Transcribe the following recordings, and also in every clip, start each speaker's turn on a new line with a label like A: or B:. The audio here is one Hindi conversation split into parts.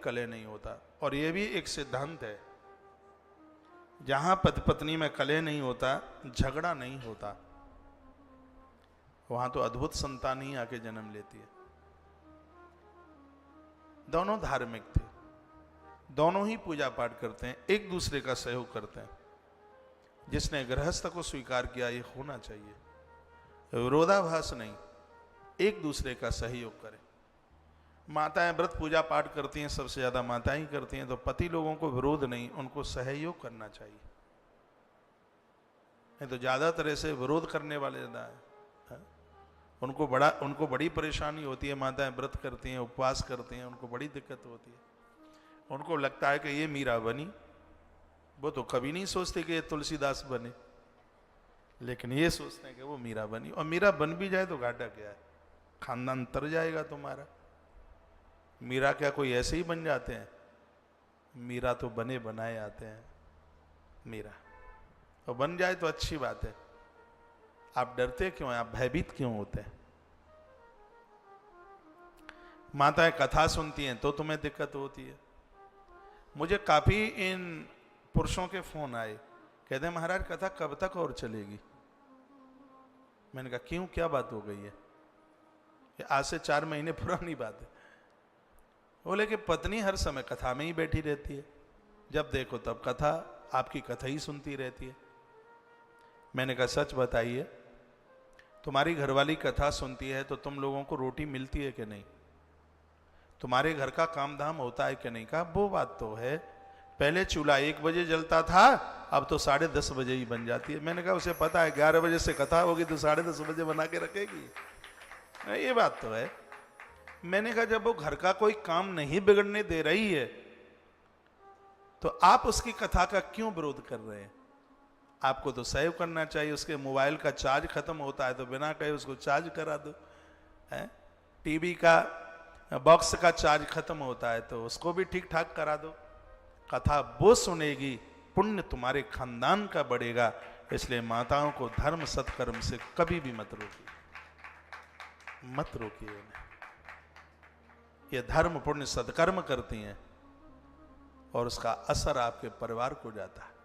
A: कलह नहीं होता। और ये भी एक सिद्धांत है, जहां पति पत्नी में कलह नहीं होता, झगड़ा नहीं होता, वहां तो अद्भुत संतान ही आके जन्म लेती है। दोनों धार्मिक थे, दोनों ही पूजा पाठ करते हैं, एक दूसरे का सहयोग करते हैं। जिसने गृहस्थ को स्वीकार किया, ये होना चाहिए, विरोधाभास नहीं, एक दूसरे का सहयोग करें। माताएं व्रत पूजा पाठ करती हैं, सबसे ज्यादा माताएं ही करती हैं, तो पति लोगों को विरोध नहीं, उनको सहयोग करना चाहिए। नहीं तो ज्यादातर ऐसे विरोध करने वाले ज्यादा है, उनको बड़ी परेशानी होती है। माताएं व्रत करती हैं, उपवास करती हैं, उनको बड़ी दिक्कत होती है। उनको लगता है कि ये मीरा बनी, वो तो कभी नहीं सोचते कि ये तुलसीदास बने, लेकिन ये सोचते हैं कि वो मीरा बनी। और मीरा बन भी जाए तो घाटा क्या है, खानदान तर जाएगा तुम्हारा। मीरा क्या कोई ऐसे ही बन जाते हैं? मीरा तो बने बनाए आते हैं मीरा, और बन जाए तो अच्छी बात है। आप डरते क्यों हैं, आप भयभीत क्यों होते हैं? माताएं कथा सुनती हैं तो तुम्हें दिक्कत होती है। मुझे काफी इन पुरुषों के फोन आए, कहते हैं महाराज कथा कब तक और चलेगी? मैंने कहा क्यों, क्या बात हो गई है? ये आज से 4 महीने पुरानी बात है। बोले कि पत्नी हर समय कथा में ही बैठी रहती है, जब देखो तब कथा, आपकी कथा ही सुनती रहती है। मैंने कहा सच बताइए, तुम्हारी घरवाली कथा सुनती है तो तुम लोगों को रोटी मिलती है कि नहीं? तुम्हारे घर का काम धाम होता है कि नहीं? कहा वो बात तो है, पहले चूल्हा 1 बजे जलता था, अब तो 10:30 बजे ही बन जाती है। मैंने कहा उसे पता है 11 बजे से कथा होगी तो 10:30 बजे बना के रखेगी, ये बात तो है। मैंने कहा जब वो घर का कोई काम नहीं बिगड़ने दे रही है तो आप उसकी कथा का क्यों विरोध कर रहे हैं? आपको तो सेव करना चाहिए। उसके मोबाइल का चार्ज खत्म होता है तो बिना कहे उसको चार्ज करा दो, है? टीवी का बॉक्स का चार्ज खत्म होता है तो उसको भी ठीक ठाक करा दो। कथा वो सुनेगी, पुण्य तुम्हारे खानदान का बढ़ेगा। इसलिए माताओं को धर्म सत्कर्म से कभी भी मत रोकिए, मत रोकिए उन्हें। ये धर्म पुण्य सत्कर्म करती हैं और उसका असर आपके परिवार को जाता है।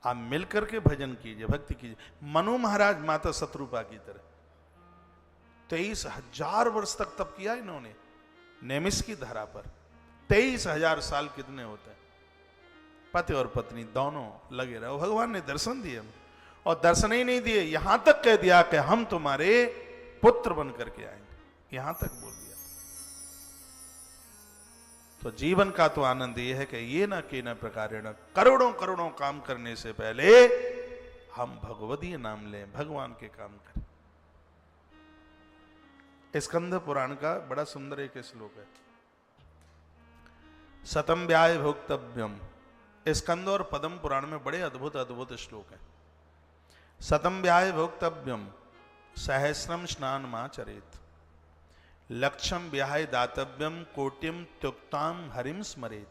A: आप मिलकर के भजन कीजिए, भक्ति कीजिए। मनु महाराज माता शत्रुपा की तरह 23,000 वर्ष तक तप किया इन्होंने नेमिष की धरा पर। 23,000 साल कितने होते हैं? पति और पत्नी दोनों लगे रहो। भगवान ने दर्शन दिए और दर्शन ही नहीं दिए, यहां तक कह दिया कि हम तुम्हारे पुत्र बन करके आएंगे, यहां तक बोल दिया। तो जीवन का तो आनंद यह है कि ये न के न प्रकारेण, करोड़ों करोड़ों काम करने से पहले हम भगवदीय नाम लें, भगवान के काम करें। स्कंद पुराण का बड़ा सुंदर एक श्लोक है, सतम व्याय भोक्तव्यम। स्कंद और पद्म पुराण में बड़े अद्भुत अद्भुत श्लोक हैं। सतम व्याय भोक्तव्यम सहस्रम स्नान माचरेत, लक्षम व्याय दातव्यम कोटिम त्युक्ताम हरिम स्मरेत।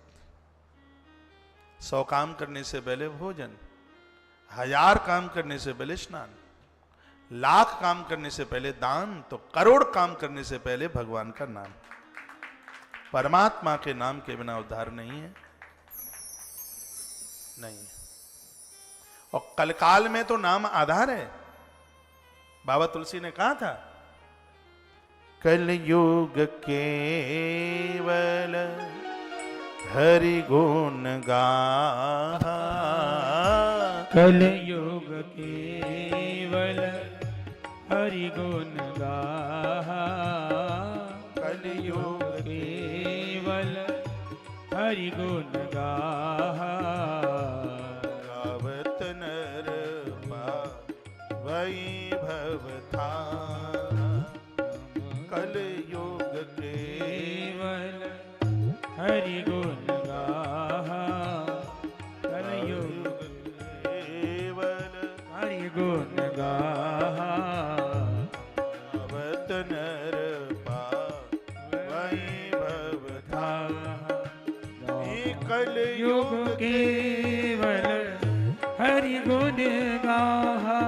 A: 100 काम करने से पहले भोजन, 1000 काम करने से पहले स्नान, 1,00,000 काम करने से पहले दान, तो करोड़ काम करने से पहले भगवान का नाम। परमात्मा के नाम के बिना उद्धार नहीं है, नहीं है। और कलकाल में तो नाम आधार है। बाबा तुलसी ने कहा था कलयुग केवल हरि गुण गाहा,
B: कलयुग केवल हरि गुण गाहा,
A: कलयुग
B: केवल हरि गुण गाहा।
A: गावत नर वैभव था, कलयुग
B: केवल हरि गुण गाहा, कलयुग
A: केवल
B: हरि गुण गाहा।
A: गावत नर वैभव था,
B: कलयुग केवल हरि गुण गाहा,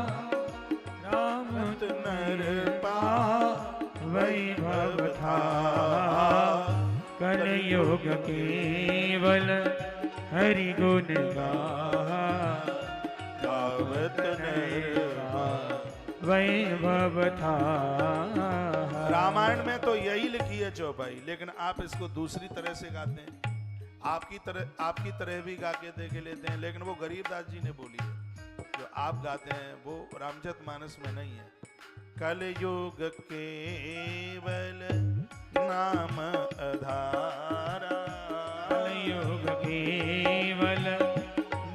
B: राम
A: नर
B: वैभव था। कलयुग केवल हरि गुण गाहा
A: गावत
B: वैभव था।
A: रामायण में तो यही लिखी है चौपाई, लेकिन आप इसको दूसरी तरह से गाते हैं, आपकी तरह भी गा के देख लेते हैं, लेकिन वो गरीबदास जी ने बोली है। जो आप गाते हैं वो रामचरितमानस में नहीं है। कलयुग केवल नाम आधारा,
B: कलयुग केवल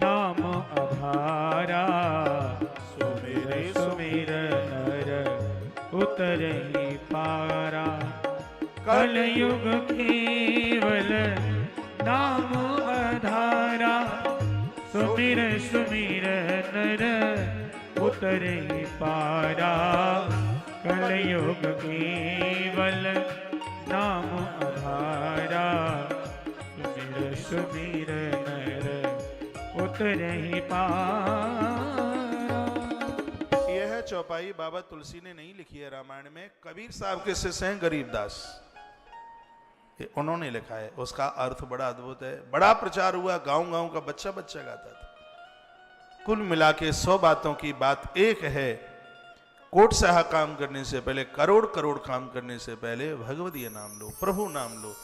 B: नाम आधारा,
A: सुमेरे
B: सुमिर नर उतरहि पारा। कलयुग केवल नाम आधारा, सुमिर सुमिर नर उतरहि पारा। कलयुग केवल नाम आधारा, सुमिर सुमिर नर उतरहि पारा।
A: यह चौपाई बाबा तुलसी ने नहीं लिखी है रामायण में, कबीर साहब के शिष्य हैं गरीबदास, ये उन्होंने लिखा है। उसका अर्थ बड़ा अद्भुत है, बड़ा प्रचार हुआ, गांव-गांव का बच्चा बच्चा गाता था। कुल मिला के 100 बातों की बात एक है, कोट साहा काम करने से पहले, करोड़ करोड़ काम करने से पहले भगवदीय नाम लो, प्रभु नाम लो,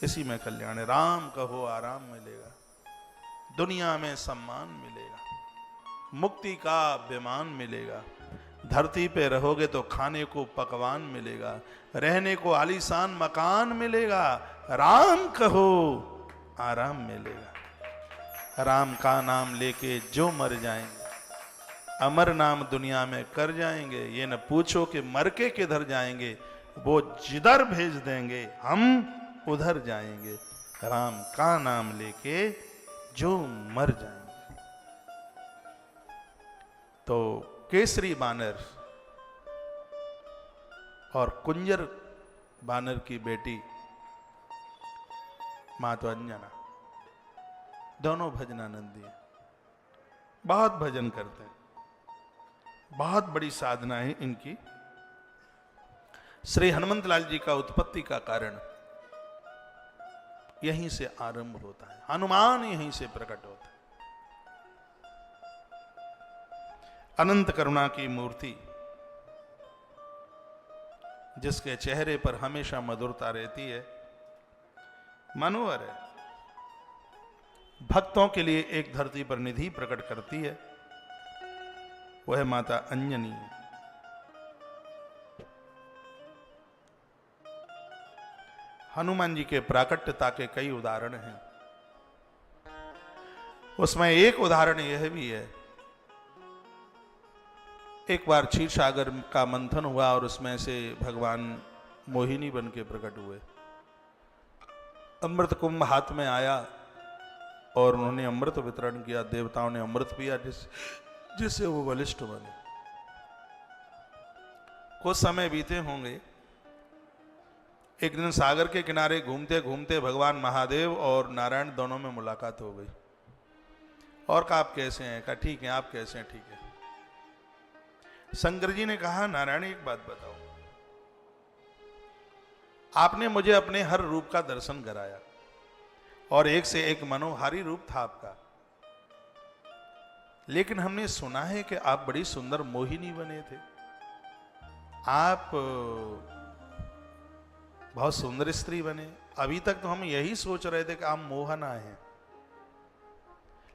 A: इसी में कल्याण है। राम कहो आराम मिलेगा, दुनिया में सम्मान मिलेगा, मुक्ति का विमान मिलेगा, धरती पे रहोगे तो खाने को पकवान मिलेगा, रहने को आलीशान मकान मिलेगा। राम कहो आराम मिलेगा। राम का नाम लेके जो मर जाएंगे, अमर नाम दुनिया में कर जाएंगे। ये न पूछो कि मर के किधर जाएंगे, वो जिधर भेज देंगे हम उधर जाएंगे। राम का नाम लेके जो मर जाएंगे। तो केसरी बानर और कुंजर बानर की बेटी माता अंजना दोनों भजनानंदी हैं, बहुत भजन करते हैं, बहुत बड़ी साधना है इनकी। श्री हनुमंत लाल जी का उत्पत्ति का कारण यहीं से आरंभ होता है, हनुमान यहीं से प्रकट होता है। अनंत करुणा की मूर्ति, जिसके चेहरे पर हमेशा मधुरता रहती है, मनोहर है, भक्तों के लिए एक धरती पर निधि प्रकट करती है, वह माता अंजनी। हनुमान जी के प्राकट्यता के कई उदाहरण हैं, उसमें एक उदाहरण यह भी है, एक बार क्षीर सागर का मंथन हुआ और उसमें से भगवान मोहिनी बन के प्रकट हुए। अमृत कुंभ हाथ में आया और उन्होंने अमृत वितरण किया, देवताओं ने अमृत पिया जिससे वो बलिष्ठ बने। कुछ समय बीते होंगे, एक दिन सागर के किनारे घूमते घूमते भगवान महादेव और नारायण दोनों में मुलाकात हो गई और कहा आप कैसे हैं? कहा ठीक है। आप कैसे हैं? ठीक है। शंकर जी ने कहा नारायण एक बात बताओ, आपने मुझे अपने हर रूप का दर्शन कराया और एक से एक मनोहारी रूप था आपका, लेकिन हमने सुना है कि आप बड़ी सुंदर मोहिनी बने थे, आप बहुत सुंदर स्त्री बने। अभी तक तो हम यही सोच रहे थे कि आप मोहना हैं,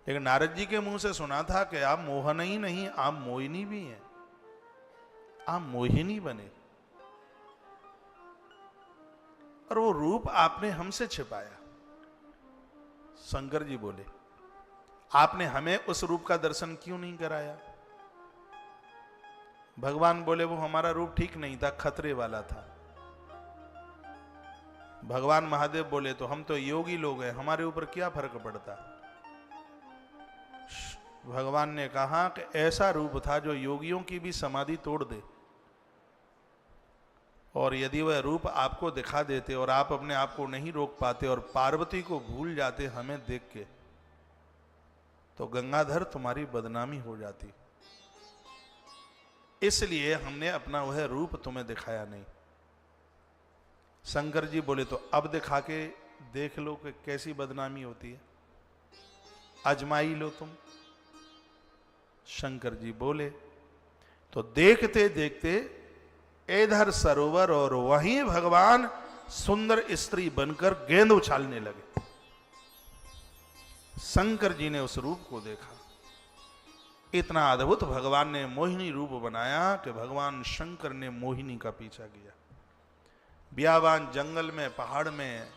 A: लेकिन नारद जी के मुंह से सुना था कि आप मोहन ही नहीं, आप मोहिनी भी हैं, आप मोहिनी बने और वो रूप आपने हमसे छिपाया। शंकर जी बोले आपने हमें उस रूप का दर्शन क्यों नहीं कराया? भगवान बोले वो हमारा रूप ठीक नहीं था, खतरे वाला था। भगवान महादेव बोले तो हम तो योगी लोग हैं, हमारे ऊपर क्या फर्क पड़ता? भगवान ने कहा कि ऐसा रूप था जो योगियों की भी समाधि तोड़ दे, और यदि वह रूप आपको दिखा देते और आप अपने आप को नहीं रोक पाते और पार्वती को भूल जाते हमें देख के, तो गंगाधर तुम्हारी बदनामी हो जाती। इसलिए हमने अपना वह रूप तुम्हें दिखाया नहीं। शंकर जी बोले तो अब दिखा के देख लो कि कैसी बदनामी होती है, अजमाई लो तुम। शंकर जी बोले। तो देखते देखते इधर सरोवर और वहीं भगवान सुंदर स्त्री बनकर गेंद उछालने लगे। शंकर जी ने उस रूप को देखा। इतना अद्भुत भगवान ने मोहिनी रूप बनाया कि भगवान शंकर ने मोहिनी का पीछा किया। बियाबान जंगल में, पहाड़ में,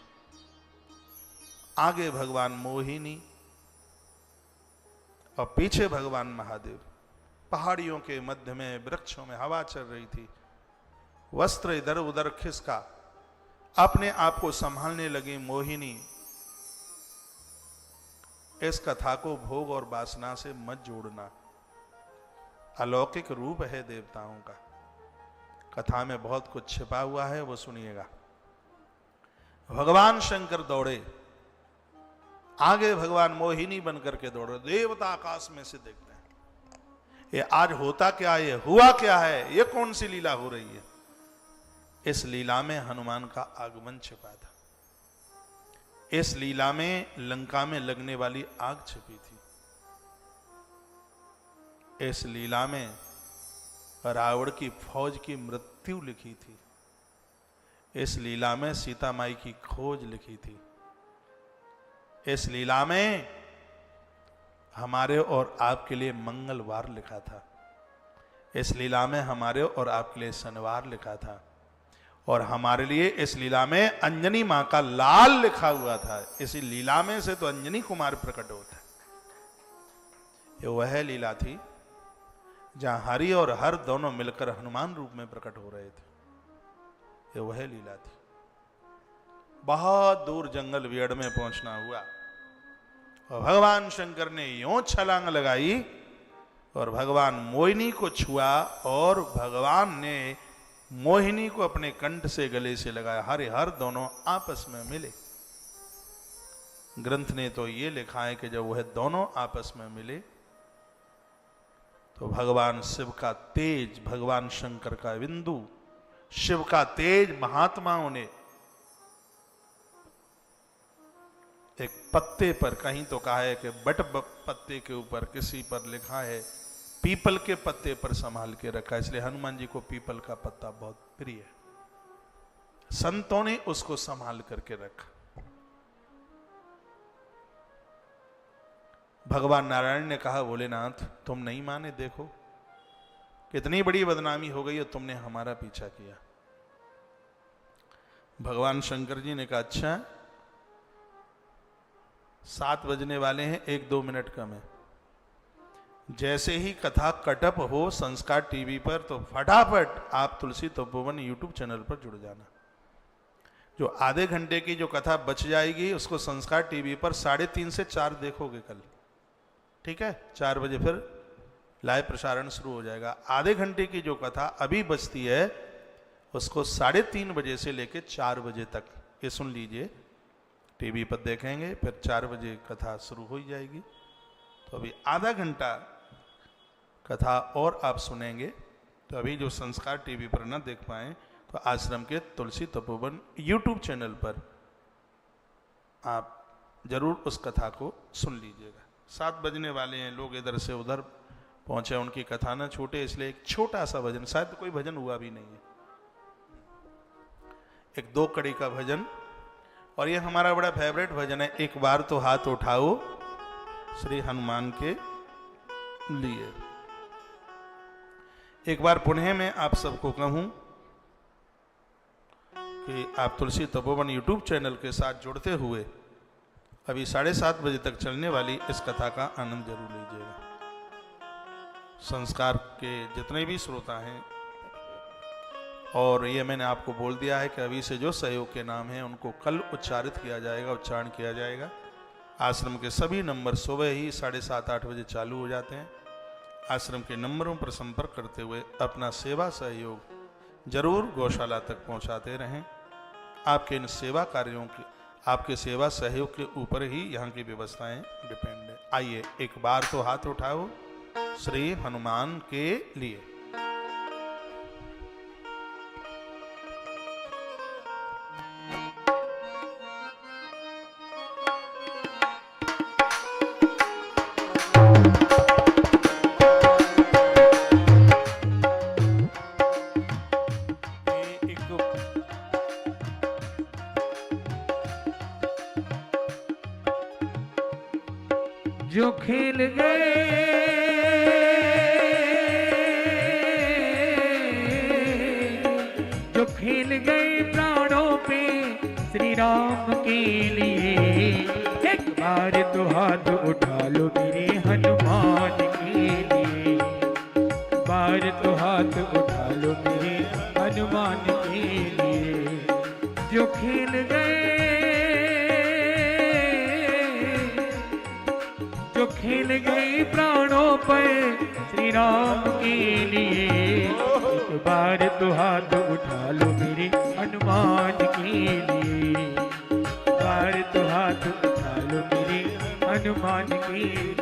A: आगे भगवान मोहिनी और पीछे भगवान महादेव। पहाड़ियों के मध्य में, वृक्षों में हवा चल रही थी। वस्त्र इधर उधर खिसका, अपने आप को संभालने लगी मोहिनी। इस कथा को भोग और वासना से मत जोड़ना, अलौकिक रूप है देवताओं का। कथा में बहुत कुछ छिपा हुआ है, वो सुनिएगा। भगवान शंकर दौड़े, आगे भगवान मोहिनी बनकर के दौड़े। देवता आकाश में से देखते हैं, ये आज होता क्या, ये हुआ क्या है, ये कौन सी लीला हो रही है। इस लीला में हनुमान का आगमन छिपा था। इस लीला में लंका में लगने वाली आग छिपी थी। इस लीला में रावण की फौज की मृत्यु लिखी थी। इस लीला में सीता माई की खोज लिखी थी। इस लीला में हमारे और आपके लिए मंगलवार लिखा था। इस लीला में हमारे और आपके लिए शनिवार लिखा था। और हमारे लिए इस लीला में अंजनी मां का लाल लिखा हुआ था। इसी लीला में से तो अंजनी कुमार प्रकट होता है। ये वह लीला थी जहां हरि और हर दोनों मिलकर हनुमान रूप में प्रकट हो रहे थे। ये वह लीला थी। बहुत दूर जंगल वियड़ में पहुंचना हुआ और भगवान शंकर ने यूं छलांग लगाई और भगवान मोहिनी को छुआ और भगवान ने मोहिनी को अपने कंठ से गले से लगाया। हरि हर दोनों आपस में मिले। ग्रंथ ने तो ये लिखा है कि जब वह दोनों आपस में मिले तो भगवान शिव का तेज, भगवान शंकर का बिंदु, शिव का तेज महात्माओं ने एक पत्ते पर, कहीं तो कहा है कि बट पत्ते के ऊपर, किसी पर लिखा है पीपल के पत्ते पर संभाल के रखा। इसलिए हनुमान जी को पीपल का पत्ता बहुत प्रिय है। संतों ने उसको संभाल करके रखा। भगवान नारायण ने कहा, भोलेनाथ तुम नहीं माने, देखो कितनी बड़ी बदनामी हो गई और तुमने हमारा पीछा किया। भगवान शंकर जी ने कहा, अच्छा 7 बजने वाले हैं, 1-2 मिनट कम है। जैसे ही कथा कटअप हो संस्कार टीवी पर तो फटाफट आप तुलसी तपोवन यूट्यूब चैनल पर जुड़ जाना। जो आधे घंटे की जो कथा बच जाएगी उसको संस्कार टीवी पर 3:30 से 4 देखोगे कल, ठीक है। 4 बजे फिर लाइव प्रसारण शुरू हो जाएगा। आधे घंटे की जो कथा अभी बचती है उसको 3:30 बजे से लेकर 4 बजे तक ये सुन लीजिए, टीवी पर देखेंगे, फिर 4 बजे कथा शुरू हो जाएगी। तो अभी आधा घंटा कथा और आप सुनेंगे। तो अभी जो संस्कार टीवी पर ना देख पाए तो आश्रम के तुलसी तपोवन यूट्यूब चैनल पर आप जरूर उस कथा को सुन लीजिएगा। 7 बजने वाले हैं, लोग इधर से उधर पहुंचे, उनकी कथा ना छूटे, इसलिए एक छोटा सा भजन, शायद कोई भजन हुआ भी नहीं है, एक 2 कड़ी का भजन। और ये हमारा बड़ा फेवरेट भजन है, एक बार तो हाथ उठाओ श्री हनुमान के लिए। एक बार पुनः मैं आप सबको कहूं कि आप तुलसी तपोवन यूट्यूब चैनल के साथ जुड़ते हुए अभी 7:30 बजे तक चलने वाली इस कथा का आनंद जरूर लीजिएगा। संस्कार के जितने भी श्रोता हैं, और ये मैंने आपको बोल दिया है कि अभी से जो सहयोग के नाम हैं उनको कल उच्चारित किया जाएगा, उच्चारण किया जाएगा। आश्रम के सभी नंबर सुबह ही 7:30-8 बजे चालू हो जाते हैं। आश्रम के नंबरों पर संपर्क करते हुए अपना सेवा सहयोग जरूर गौशाला तक पहुंचाते रहें। आपके इन सेवा कार्यों की, आपके सेवा सहयोग के ऊपर ही यहाँ की व्यवस्थाएं डिपेंड है। आइए एक बार तो हाथ उठाओ श्री हनुमान के लिए।
B: जो खेल गए जो खेल गए प्राणों पे श्री राम के लिए, एक बार तो हाथ उठा लो मेरे हनुमान के लिए, बार तो हाथ उठा लो मेरे हनुमान के लिए। जो खेल गए जो खेल गए प्राणों पर श्री राम के लिए, एक बार तो हाथ उठा लो मेरे हनुमान के लिए, बार तो हाथ उठा लो मेरे हनुमान के लिए।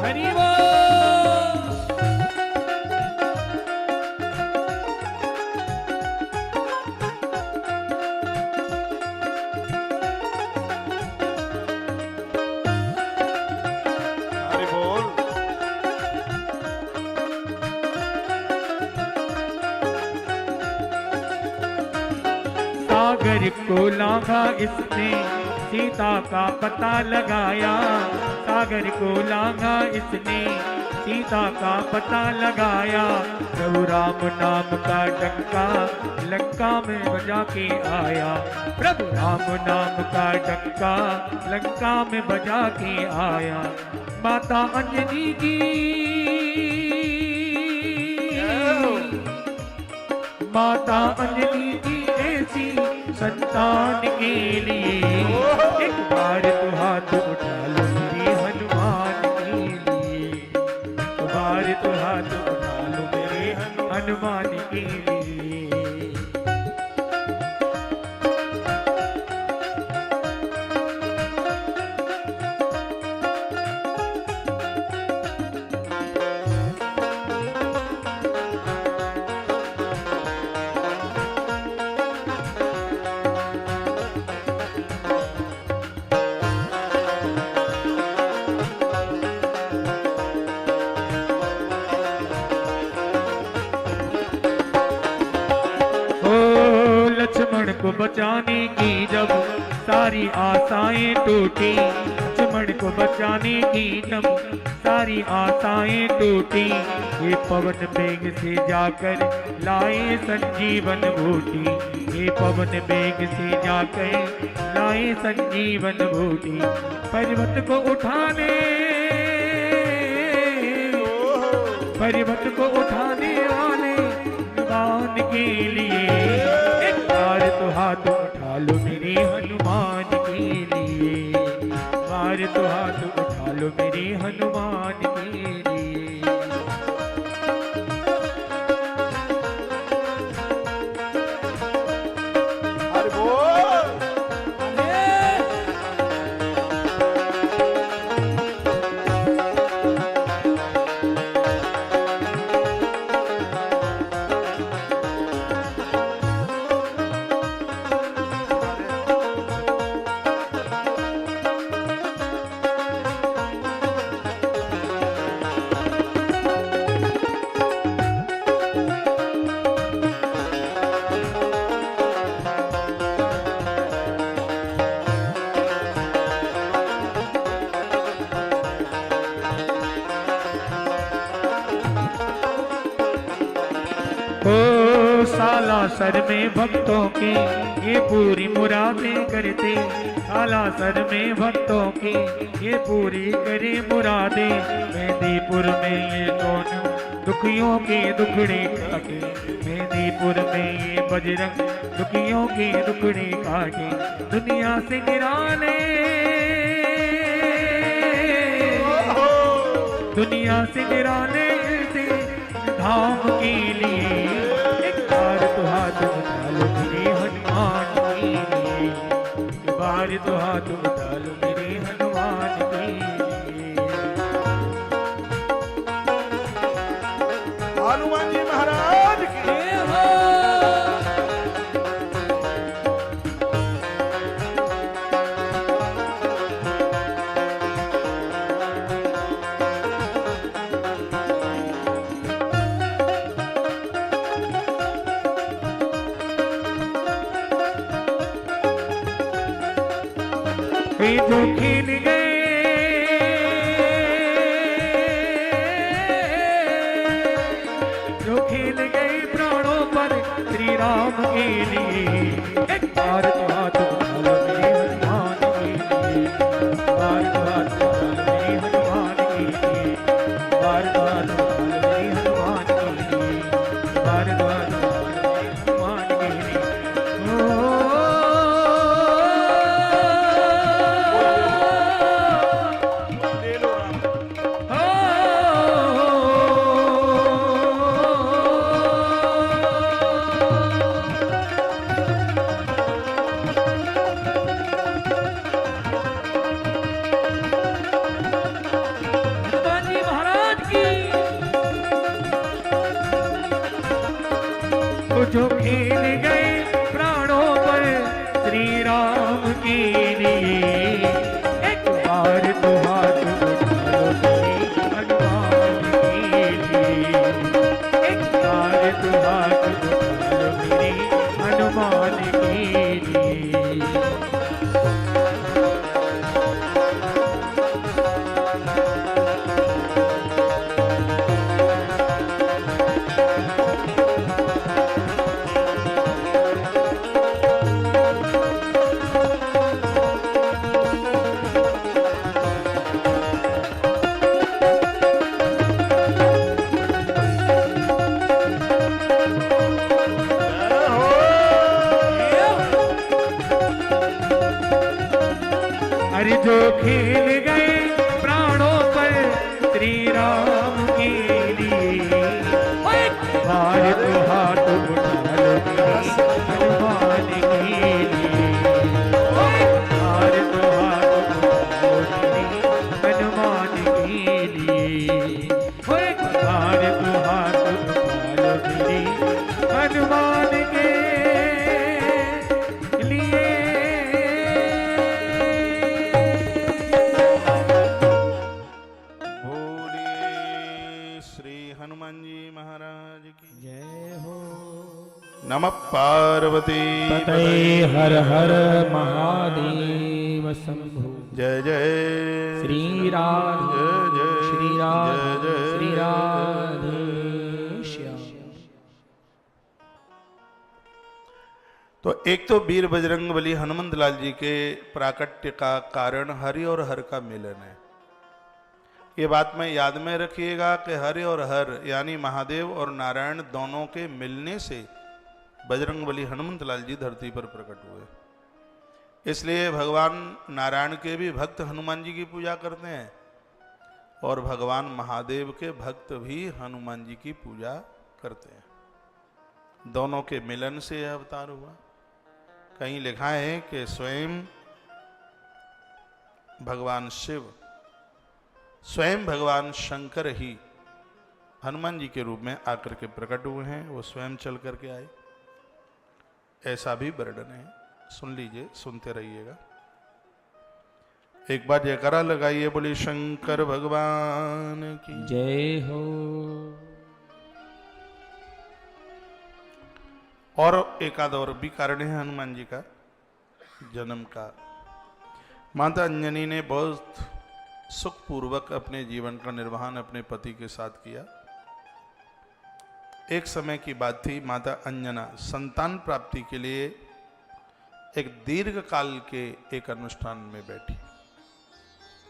B: हरि बोल।
A: हरि बोल।
B: सागर को लांघा इसने सीता का पता लगाया, सागर को लांघा इसने सीता का पता लगाया। प्रभु राम नाम का डंका लंका में बजा के आया, प्रभु राम नाम का डंका लंका में बजा के आया। माता अंजनी जी माता अंजनी जी ऐसी संतान के लिए, एक बार तो हाथ उठा लो मेरे हनुमान के लिए, एक बार तो हाथ उठा लो मेरे हनुमान के लिए। लक्ष्मण को बचाने की जब सारी आशाएं टूटी, लक्ष्मण को बचाने की जब सारी आशाएं टूटी, ये पवन वेग से जाकर लाए संजीवन बूटी, ये पवन वेग से जाकर लाए संजीवन बूटी। पर्वत को उठाने वाले हनुमान के लिए, एक बार तो हाथ उठा लो मेरे हनुमान के लिए, बार तो हाथ उठा लो मेरे हनुमान के लिए।
A: हरि बोल।
B: सालासर में भक्तों की ये पूरी मुरादें करते, सालासर में भक्तों की ये पूरी करे मुरादें। मेहंदीपुर में ये कौन दुखियों के दुखड़े काटे, मेहंदीपुर में ये बजरंग दुखियों के दुखड़े काटे। दुनिया से निराले दुनिया से निराले से धाम के लिए, एक बार तो हाथ उठा लो मेरे हनुमान के लिए, एक बार तो हाथ उठा लो मेरे हनुमान के लिए।
A: हनुमान जी महाराज की
B: जय हो। वे जो खेल गए जो खेल गए प्राणों पर श्री राम के लिए। एक बार तो हाथ उठा लो मेरे हनुमान के लिए, बार तो हाथ उठा लो मेरे हनुमान के लिए, बार तो हाथ उठा लो मेरे हनुमान के लिए, बार तो हाथ उठा लो मेरे हनुमान के लिए।
A: ले लो राम।
B: हनुमान जी महाराज की तो जो खेल गए प्राणों पर श्री राम के लिए। एक बार तो हाथ उठा लो मेरे हनुमान के लिए, एक बार तो हाथ उठा लो मेरे हनुमान के लिए। अरे जो खेल गए प्राणों पर श्री राम के लिए। बार तो हाथ उठा लो मेरे हनुमान के लिए, बार तो हाथ उठा लो मेरे हनुमान के लिए, बार तो हाथ उठा लो मेरे हनुमान के लिए।
A: बोलिए श्री हनुमान जी महाराज की
B: जय हो।
A: नमः पार्वती
B: पतये हर हर महादेव शंभु।
A: जय जय
B: श्री राधे
A: जय जय
B: श्री राधे
A: जय जय
B: श्री राधे श्याम।
A: तो एक तो वीर बजरंगबली हनुमंत लाल जी के प्राकट्य का कारण हरि और हर का मिलन है। ये बात में याद में रखिएगा कि हरि और हर यानी महादेव और नारायण दोनों के मिलने से बजरंगबली हनुमंत लाल जी धरती पर प्रकट हुए। इसलिए भगवान नारायण के भी भक्त हनुमान जी की पूजा करते हैं और भगवान महादेव के भक्त भी हनुमान जी की पूजा करते हैं। दोनों के मिलन से यह अवतार हुआ। कहीं लिखा है कि स्वयं भगवान शिव, स्वयं भगवान शंकर ही हनुमान जी के रूप में आकर के प्रकट हुए हैं। वो स्वयं चल करके आए, ऐसा भी वर्णन है। सुन लीजिए, सुनते रहिएगा। एक बार जयकारा लगाइए, बोली शंकर भगवान की
B: जय हो।
A: और एक आध और भी कारण है हनुमान जी का जन्म का। माता अंजनी ने बहुत सुखपूर्वक अपने जीवन का निर्वहन अपने पति के साथ किया। एक समय की बात थी, माता अंजना संतान प्राप्ति के लिए एक दीर्घ काल के एक अनुष्ठान में बैठी,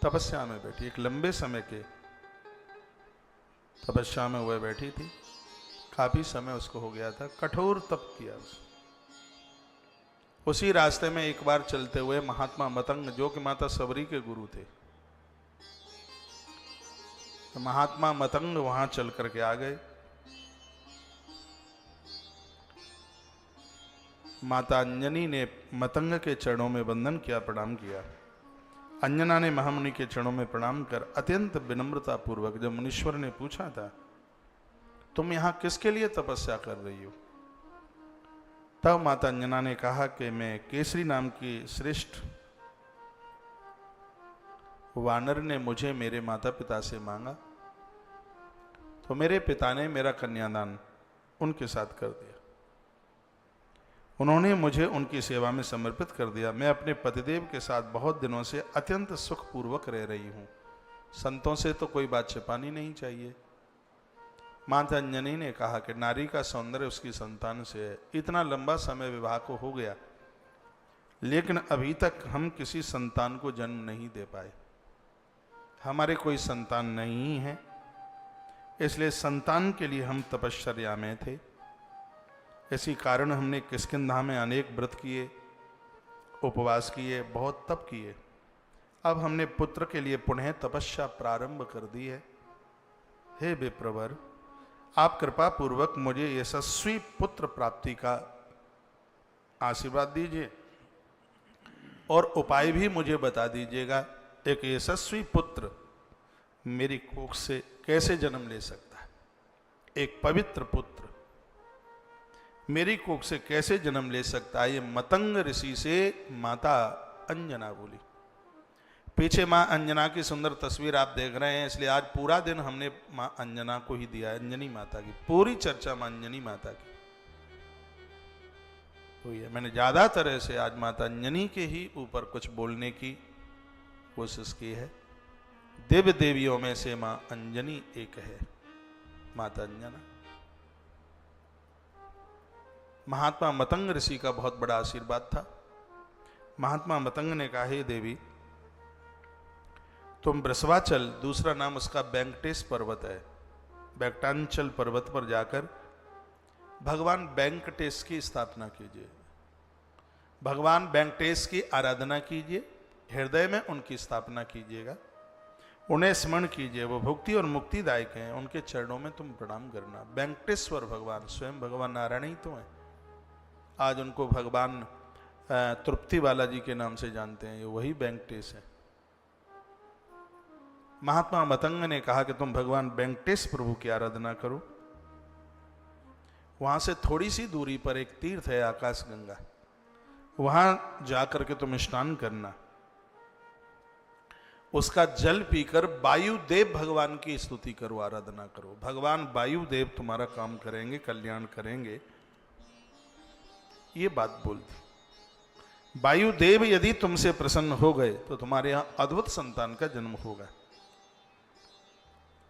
A: तपस्या में बैठी। एक लंबे समय के तपस्या में वह बैठी थी। काफी समय उसको हो गया था, कठोर तप किया उसने। उसी रास्ते में एक बार चलते हुए महात्मा मतंग, जो कि माता सबरी के गुरु थे, तो महात्मा मतंग वहां चल करके आ गए। माता अंजनी ने मतंग के चरणों में वंदन किया, प्रणाम किया। अंजना ने महामुनि के चरणों में प्रणाम कर अत्यंत विनम्रता पूर्वक, जब मुनीश्वर ने पूछा था तुम यहां किसके लिए तपस्या कर रही हो, तब माता अंजना ने कहा कि मैं केसरी नाम की श्रेष्ठ वानर ने मुझे मेरे माता पिता से मांगा, तो मेरे पिता ने मेरा कन्यादान उनके साथ कर दिया। उन्होंने मुझे उनकी सेवा में समर्पित कर दिया। मैं अपने पतिदेव के साथ बहुत दिनों से अत्यंत सुखपूर्वक रह रही हूँ। संतों से तो कोई बात छिपानी नहीं चाहिए। माता अंजनी ने कहा कि नारी का सौंदर्य उसकी संतान से है। इतना लंबा समय विवाह को हो गया, लेकिन अभी तक हम किसी संतान को जन्म नहीं दे पाए। हमारे कोई संतान नहीं है, इसलिए संतान के लिए हम तपश्चर्या में थे। इसी कारण हमने किष्किंधा में अनेक व्रत किए, उपवास किए, बहुत तप किए। अब हमने पुत्र के लिए पुनः तपस्या प्रारंभ कर दी है। हे विप्रवर, आप कृपा पूर्वक मुझे यशस्वी पुत्र प्राप्ति का आशीर्वाद दीजिए और उपाय भी मुझे बता दीजिएगा। एक यशस्वी पुत्र मेरी कोख से कैसे जन्म ले सकता है? एक पवित्र पुत्र मेरी कोख से कैसे जन्म ले सकता है? ये मतंग ऋषि से माता अंजना बोली। पीछे मां अंजना की सुंदर तस्वीर आप देख रहे हैं, इसलिए आज पूरा दिन हमने मां अंजना को ही दिया है। अंजनी माता की पूरी चर्चा मां अंजनी माता की हुई है। मैंने ज्यादा तरह से आज माता अंजनी के ही ऊपर कुछ बोलने की कोशिश की है। देव देवियों में से मां अंजनी एक है, माता अंजना। महात्मा मतंग ऋषि का बहुत बड़ा आशीर्वाद था। महात्मा मतंग ने कहा, हे देवी, तुम ब्रसवाचल, दूसरा नाम उसका वेंकटेश पर्वत है, वेंकटांचल पर्वत पर जाकर भगवान वेंकटेश की स्थापना कीजिए। भगवान वेंकटेश की आराधना कीजिए, हृदय में उनकी स्थापना कीजिएगा, उन्हें स्मरण कीजिए। वो भुक्ति और मुक्तिदायक हैं, उनके चरणों में तुम प्रणाम करना। वेंकटेश्वर भगवान स्वयं भगवान नारायण ही तो हैं। आज उनको भगवान तृप्ति बालाजी के नाम से जानते हैं, ये वही वेंकटेश है। महात्मा मतंग ने कहा कि तुम भगवान वेंकटेश प्रभु की आराधना करो। वहां से थोड़ी सी दूरी पर एक तीर्थ है, आकाश गंगा, वहां जाकर के तुम स्नान करना। उसका जल पीकर वायुदेव भगवान की स्तुति करो, आराधना करो। भगवान वायुदेव तुम्हारा काम करेंगे, कल्याण करेंगे, ये बात बोलती। वायुदेव यदि तुमसे प्रसन्न हो गए तो तुम्हारे यहां अद्भुत संतान का जन्म होगा।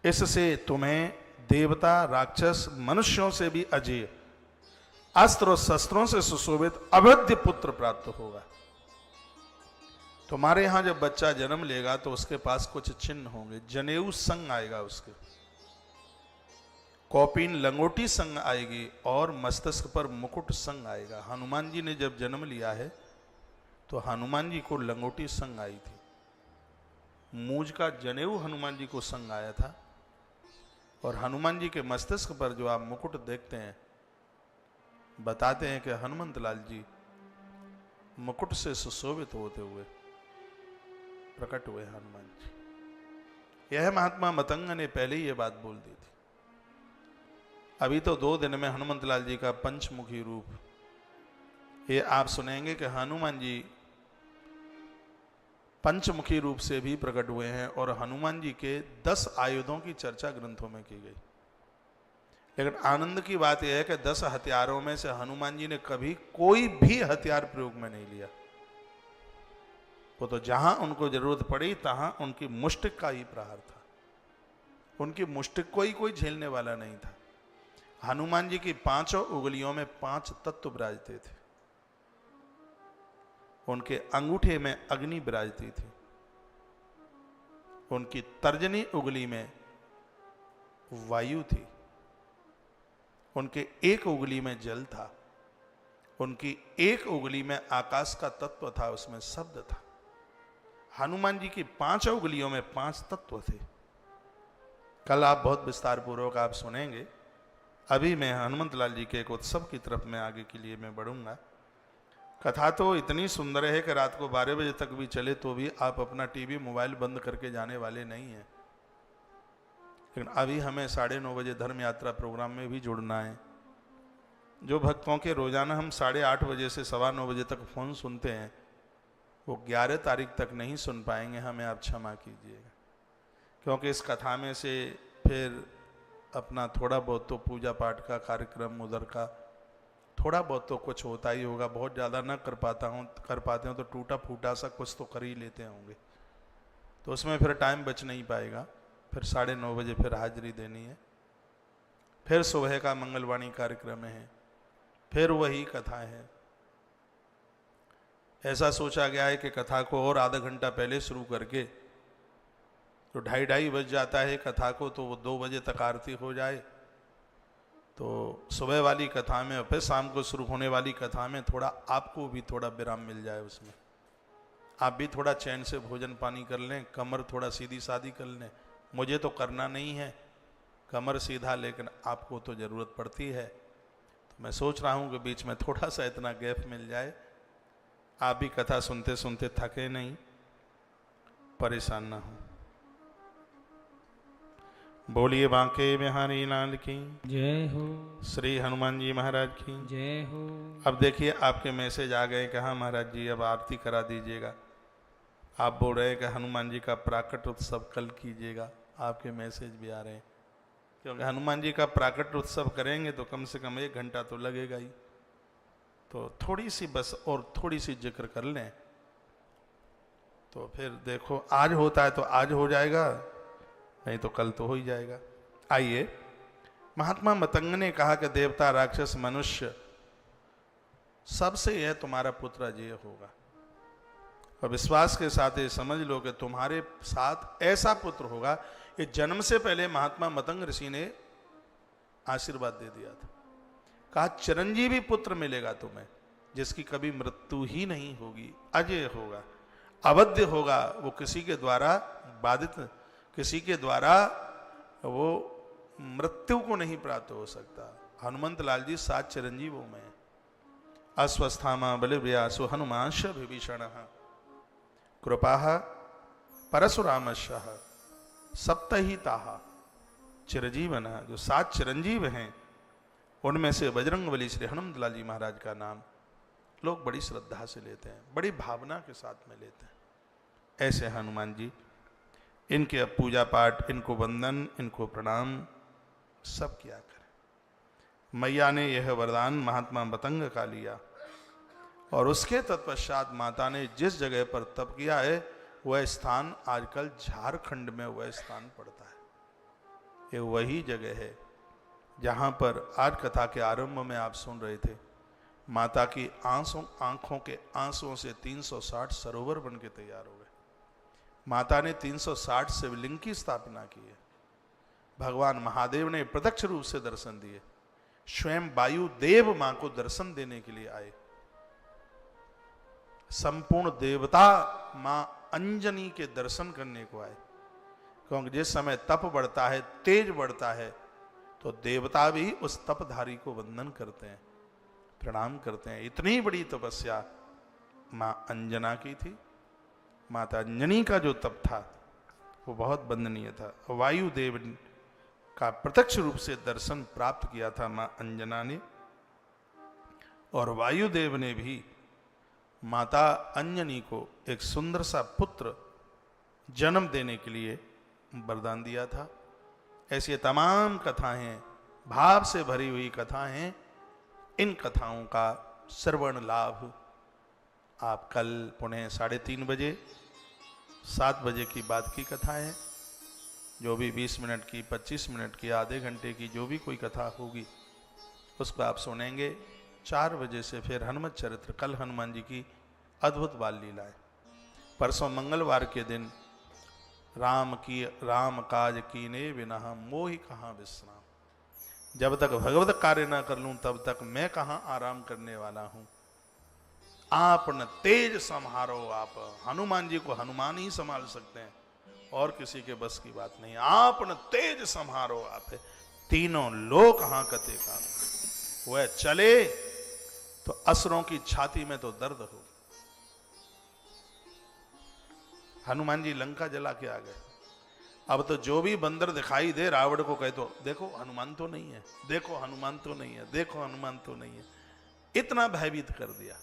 A: इससे तुम्हें देवता, राक्षस, मनुष्यों से भी अजय, अस्त्र और शस्त्रों से सुशोभित अवध्य पुत्र प्राप्त होगा। तुम्हारे यहां जब बच्चा जन्म लेगा तो उसके पास कुछ चिन्ह होंगे। जनेऊ संग आएगा, उसके कौपीन लंगोटी संग आएगी और मस्तिष्क पर मुकुट संग आएगा। हनुमान जी ने जब जन्म लिया है तो हनुमान जी को लंगोटी संग आई थी, मूंज का जनेऊ हनुमान जी को संग आया था। और हनुमान जी के मस्तिष्क पर जो आप मुकुट देखते हैं, बताते हैं कि हनुमंत लाल जी मुकुट से सुशोभित होते हुए प्रकट हुए हनुमान जी। यह महात्मा मतंग ने पहले ही यह बात बोल दी थी। अभी तो 2 दिन में हनुमंत लाल जी का पंचमुखी रूप ये आप सुनेंगे कि हनुमान जी पंचमुखी रूप से भी प्रकट हुए हैं। और हनुमान जी के 10 आयुधों की चर्चा ग्रंथों में की गई। लेकिन आनंद की बात यह है कि 10 हथियारों में से हनुमान जी ने कभी कोई भी हथियार प्रयोग में नहीं लिया। वो तो जहां उनको जरूरत पड़ी तहां उनकी मुष्टिक का ही प्रहार था। उनकी मुष्टिक को ही कोई झेलने वाला नहीं था। हनुमान जी की 5 उंगलियों में 5 तत्व विराजते थे। उनके अंगूठे में अग्नि विराजती थी। उनकी तर्जनी उंगली में वायु थी। उनके एक उंगली में जल था। उनकी एक उंगली में आकाश का तत्व था, उसमें शब्द था। हनुमान जी की 5 उंगलियों में 5 तत्व थे। कल आप बहुत विस्तार पूर्वक आप सुनेंगे। अभी मैं हनुमंत लाल जी के एक उत्सव की तरफ में आगे के लिए मैं बढ़ूंगा। कथा तो इतनी सुंदर है कि रात को 12 बजे तक भी चले तो भी आप अपना टीवी मोबाइल बंद करके जाने वाले नहीं हैं। लेकिन अभी हमें 9:30 बजे धर्म यात्रा प्रोग्राम में भी जुड़ना है। जो भक्तों के रोजाना हम 8:30 बजे से 9:15 बजे तक फोन सुनते हैं, वो 11 तारीख तक नहीं सुन पाएंगे। हमें आप क्षमा कीजिएगा, क्योंकि इस कथा में से फिर अपना थोड़ा बहुत तो पूजा पाठ का कार्यक्रम उधर का थोड़ा बहुत तो कुछ होता ही होगा, बहुत ज़्यादा ना कर पाते हो तो टूटा फूटा सा कुछ तो कर ही लेते होंगे, तो उसमें फिर टाइम बच नहीं पाएगा। फिर 9:30 बजे फिर हाजिरी देनी है, फिर सुबह का मंगलवाणी कार्यक्रम है, फिर वही कथा है। ऐसा सोचा गया है कि कथा को और आधा घंटा पहले शुरू करके तो 2:30 बज जाता है कथा को, तो वो 2 बजे तक आरती हो जाए, तो सुबह वाली कथा में और फिर शाम को शुरू होने वाली कथा में थोड़ा आपको भी थोड़ा विराम मिल जाए, उसमें आप भी थोड़ा चैन से भोजन पानी कर लें, कमर थोड़ा सीधी सादी कर लें। मुझे तो करना नहीं है कमर सीधा, लेकिन आपको तो ज़रूरत पड़ती है, तो मैं सोच रहा हूँ कि बीच में थोड़ा सा इतना गैप मिल जाए, आप भी कथा सुनते सुनते थके नहीं, परेशान ना हो। बोलिए बांके बिहारी लाल की
B: जय हो।
A: श्री हनुमान जी महाराज की
B: जय हो।
A: अब देखिए आपके मैसेज आ गए कि हाँ महाराज जी अब आरती करा दीजिएगा। आप बोल रहे हैं कि हनुमान जी का प्राकट उत्सव कल कीजिएगा, आपके मैसेज भी आ रहे हैं, क्योंकि हनुमान जी का प्राकट उत्सव करेंगे तो कम से कम 1 घंटा तो लगेगा ही, तो थोड़ी सी बस और थोड़ी सी जिक्र कर लें, तो फिर देखो आज होता है तो आज हो जाएगा, नहीं तो कल तो हो ही जाएगा। आइए, महात्मा मतंग ने कहा कि देवता राक्षस मनुष्य सबसे यह तुम्हारा पुत्र अजेय होगा, और विश्वास के साथ ये समझ लो कि तुम्हारे साथ ऐसा पुत्र होगा। ये जन्म से पहले महात्मा मतंग ऋषि ने आशीर्वाद दे दिया था, कहा चिरंजीवी पुत्र मिलेगा तुम्हें, जिसकी कभी मृत्यु ही नहीं होगी, अजेय होगा, अवध्य होगा, वो किसी के द्वारा बाधित, किसी के द्वारा वो मृत्यु को नहीं प्राप्त हो सकता। हनुमंत लाल जी 7 चिरंजीवों में, अश्वस्थामा बलिव्यासु हनुमांश विभीषण कृपा परशुरामशः सप्तहिताः चिरजीवन, जो 7 चिरंजीव हैं उनमें से बजरंगबली श्री हनुमत लाल जी महाराज का नाम लोग बड़ी श्रद्धा से लेते हैं, बड़ी भावना के साथ में लेते हैं। ऐसे हनुमान जी, इनके अब पूजा पाठ, इनको वंदन, इनको प्रणाम सब किया करें। मैया ने यह वरदान महात्मा मतंग का लिया, और उसके तत्पश्चात माता ने जिस जगह पर तप किया है वह स्थान आजकल झारखंड में वह स्थान पड़ता है। ये वही जगह है जहाँ पर आज कथा के आरंभ में आप सुन रहे थे, माता की आंखों के आंसुओं से 360 सरोवर बन के तैयार हो गए। माता ने 360 शिवलिंग की स्थापना की है। भगवान महादेव ने प्रत्यक्ष रूप से दर्शन दिए, स्वयं वायु देव मां को दर्शन देने के लिए आए। संपूर्ण देवता मां अंजनी के दर्शन करने को आए, क्योंकि जिस समय तप बढ़ता है, तेज बढ़ता है, तो देवता भी उस तपधारी को वंदन करते हैं, प्रणाम करते हैं। इतनी बड़ी तपस्या मां अंजना की थी। माता अंजनी का जो तप था वो बहुत वंदनीय था। वायुदेव का प्रत्यक्ष रूप से दर्शन प्राप्त किया था मां अंजना ने, और वायुदेव ने भी माता अंजनी को एक सुंदर सा पुत्र जन्म देने के लिए वरदान दिया था। ऐसी तमाम कथाएं, भाव से भरी हुई कथाएं, इन कथाओं का श्रवण लाभ आप कल पुणे 3:30 बजे, 7 बजे की बाद की कथा है, जो भी 20 मिनट की, 25 मिनट की, आधे घंटे की जो भी कोई कथा होगी उसको आप सुनेंगे। 4 बजे से फिर हनुमत चरित्र, कल हनुमान जी की अद्भुत बाल लीलाएं। परसों मंगलवार के दिन राम काज कीने बिना मोहि कहाँ विश्राम। जब तक भगवत कार्य ना कर लूं तब तक मैं कहाँ आराम करने वाला हूं। आप न तेज संहारो। आप हनुमान जी को हनुमान ही संभाल सकते हैं, और किसी के बस की बात नहीं। आप न तेज संहारो। आप तीनों लोक हांकते का, वह चले तो असुरों की छाती में तो दर्द हो। हनुमान जी लंका जला के आ गए। अब तो जो भी बंदर दिखाई दे रावण को कहे तो देखो हनुमान तो नहीं है, देखो हनुमान तो नहीं है, देखो हनुमान तो नहीं है, इतना भयभीत कर दिया।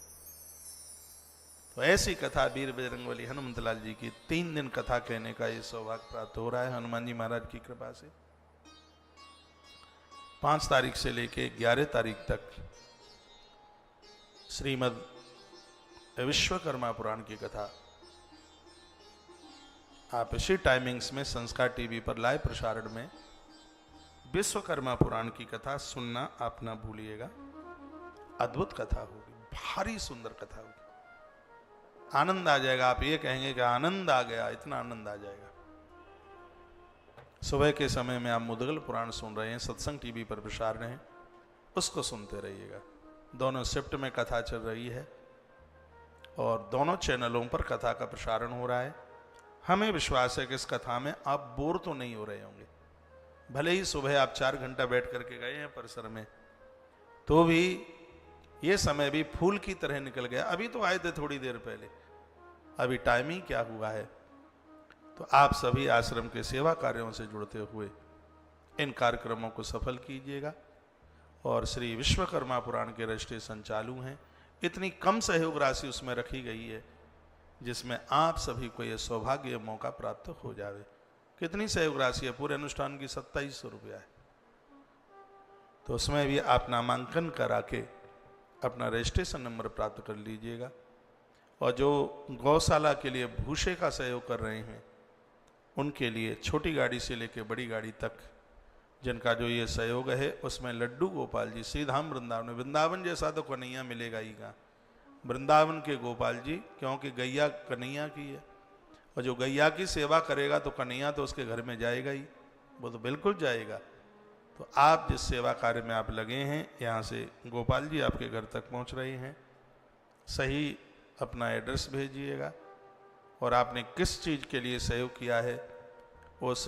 A: तो ऐसी कथा वीर बजरंगबली हनुमत लाल जी की 3 दिन कथा कहने का ये सौभाग्य प्राप्त हो रहा है हनुमान जी महाराज की कृपा से। 5 तारीख से लेके 11 तारीख तक श्रीमद् विश्वकर्मा पुराण की कथा आप इसी टाइमिंग्स में संस्कार टीवी पर लाइव प्रसारण में विश्वकर्मा पुराण की कथा सुनना आप ना भूलिएगा। अद्भुत कथा होगी, भारी सुंदर कथा होगी, आनंद आ जाएगा। आप ये कहेंगे कि आनंद आ गया, इतना आनंद आ जाएगा। सुबह के समय में आप मुदगल पुराण सुन रहे हैं, सत्संग टीवी पर प्रसारण है, उसको सुनते रहिएगा। दोनों शिफ्ट में कथा चल रही है और दोनों चैनलों पर कथा का प्रसारण हो रहा है। हमें विश्वास है कि इस कथा में आप बोर तो नहीं हो रहे होंगे। भले ही सुबह आप 4 घंटा बैठ करके गए हैं परिसर में, तो भी ये समय भी फूल की तरह निकल गया। अभी तो आए थे थोड़ी देर पहले, अभी टाइम ही क्या हुआ है। तो आप सभी आश्रम के सेवा कार्यों से जुड़ते हुए इन कार्यक्रमों को सफल कीजिएगा। और श्री विश्वकर्मा पुराण के रजिस्ट्रेशन चालू हैं। इतनी कम सहयोग राशि उसमें रखी गई है जिसमें आप सभी को यह सौभाग्य मौका प्राप्त हो जावे। कितनी सहयोग राशि है? पूरे अनुष्ठान की 2700 रुपया है। तो उसमें भी आप नामांकन करा के अपना रजिस्ट्रेशन नंबर प्राप्त कर लीजिएगा। और जो गौशाला के लिए भूसे का सहयोग कर रहे हैं, उनके लिए छोटी गाड़ी से लेकर बड़ी गाड़ी तक जिनका जो ये सहयोग है, उसमें लड्डू गोपाल जी श्रीधाम वृंदावन, वृंदावन जैसा तो कन्हैया मिलेगा ही कहाँ। वृंदावन के गोपाल जी, क्योंकि गैया कन्हैया की है, और जो गैया की सेवा करेगा तो कन्हैया तो उसके घर में जाएगा ही, वो तो बिल्कुल जाएगा। तो आप जिस सेवा कार्य में आप लगे हैं, यहाँ से गोपाल जी आपके घर तक पहुँच रहे हैं। सही अपना एड्रेस भेजिएगा और आपने किस चीज़ के लिए सहयोग किया है उस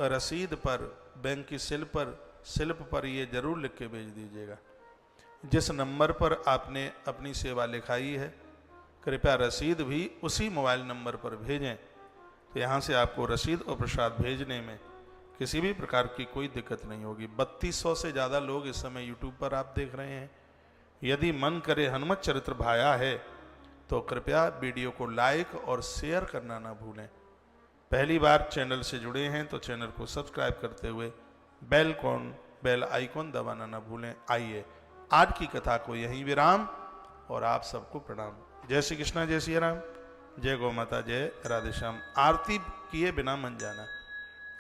A: रसीद पर, बैंक की स्लिप पर ये जरूर लिख के भेज दीजिएगा। जिस नंबर पर आपने अपनी सेवा लिखाई है, कृपया रसीद भी उसी मोबाइल नंबर पर भेजें। तो यहाँ से आपको रसीद और प्रसाद भेजने में किसी भी प्रकार की कोई दिक्कत नहीं होगी। 3200 से ज़्यादा लोग इस समय यूट्यूब पर आप देख रहे हैं। यदि मन करे हनुमत चरित्र भाया है तो कृपया वीडियो को लाइक और शेयर करना ना भूलें। पहली बार चैनल से जुड़े हैं तो चैनल को सब्सक्राइब करते हुए बेल आइकॉन दबाना ना भूलें। आइए आज की कथा को यहीं विराम, और आप सबको प्रणाम। जय श्री कृष्णा, जय श्री राम, जय गौ माता, जय राधे श्याम। आरती किए बिना मन जाना।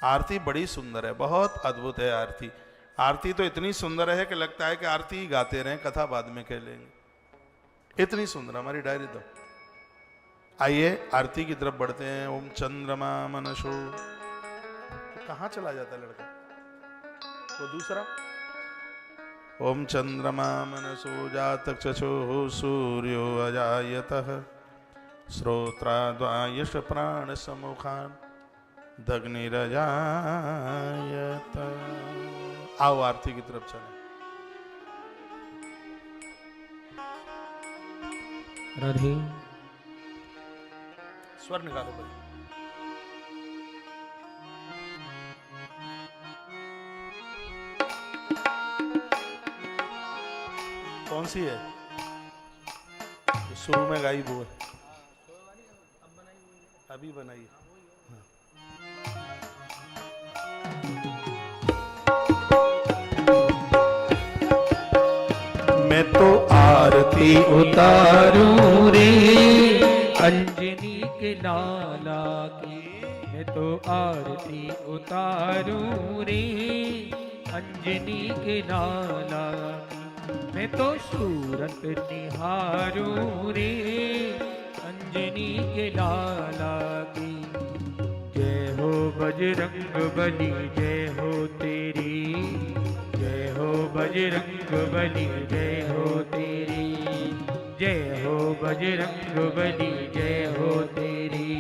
A: आरती बड़ी सुंदर है, बहुत अद्भुत है आरती। आरती तो इतनी सुंदर है कि लगता है कि आरती ही गाते रहें, कथा बाद में कह लेंगे। इतनी सुंदर हमारी डायरी तो। आइए आरती की तरफ बढ़ते हैं। ओम चंद्रमा मनसो, कहाँ चला जाता लड़का वो दूसरा। ओम चंद्रमा मनसो जातक चक्षुः सूर्यो अजायतः श्रोत्राद्वायश प्राण सम्मुखान् दग्निरजायत। आओ आरती की तरफ चलें।
B: राधे
A: स्वर निकालो भाई। कौन सी है? तो शुरू में गाई वो है, अभी बनाई। मैं तो आरती
B: उतारूं रे अंजनी के लाला की, मैं तो आरती उतारूं रे अंजनी के लाला की, मैं तो सूरत निहारूं रे अंजनी के लाला की। जय हो बजरंग बली, जय हो तेरी, जय हो बजरंग बली, जय हो तेरी, जय हो बजरंग बली, जय हो तेरी,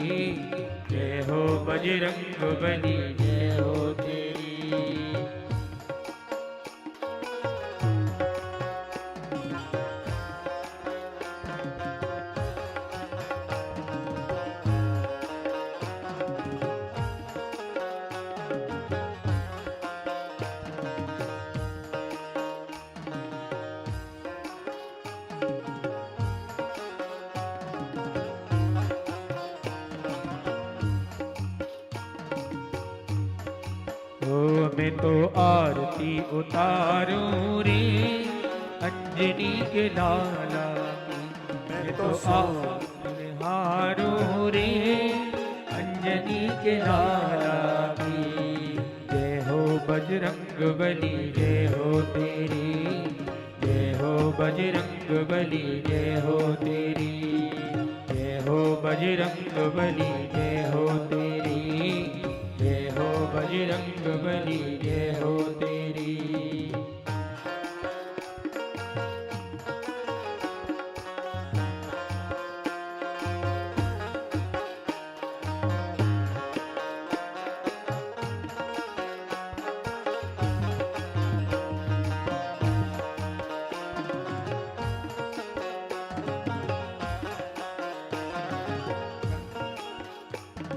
B: जय हो बजरंग बली, जय हो तेरी। मैं तो आरती उतारूं रे अंजनी के लाला की,
A: मैं तो सो
B: निहारूं रे अंजनी के लाला की। जय हो बजरंग बली जय हो तेरी, जय हो बजरंग बली जय हो तेरी, जय हो बजरंग बली जय हो तेरी, जय हो बजरंग बली जय हो तेरी।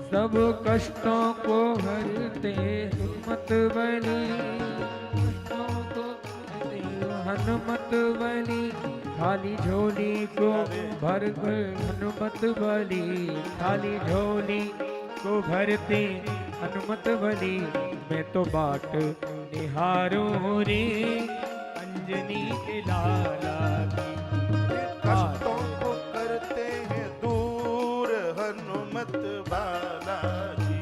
B: सब कष्टों को हरते हिम्मत बली, कष्टों को हरते हनुमत बली, खाली झोली को भर कर हनुमत बली, खाली झोली को भरते हनुमत बली। मैं तो बाट निहारूं रे अंजनी के लाला की।
A: कष्टों को करते हैं दूर हनुमत बालाजी,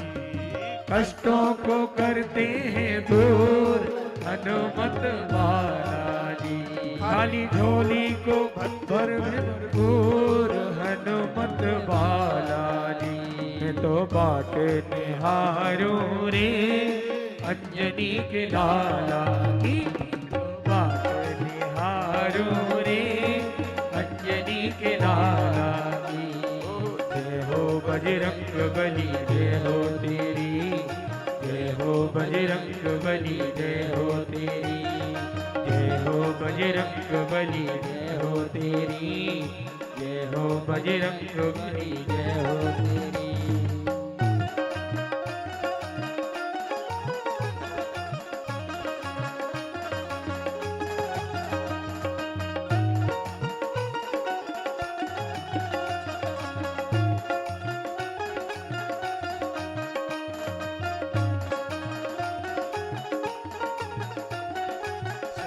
B: कष्टों को करते हैं दूर हनुमत बालाजी, खाली झोली को भरपूर हनुमत बालाजी। मैं तो बाट निहारूं रे अंजनी के लाला की, बाट निहारूं रे अंजनी के लाला की। जय हो बजरंग बली जय हो तेरी, जय हो बजरंग बली जय हो तेरी, जय हो बजरंग बली जय हो तेरी, जय हो बजरंग बली जय हो तेरी।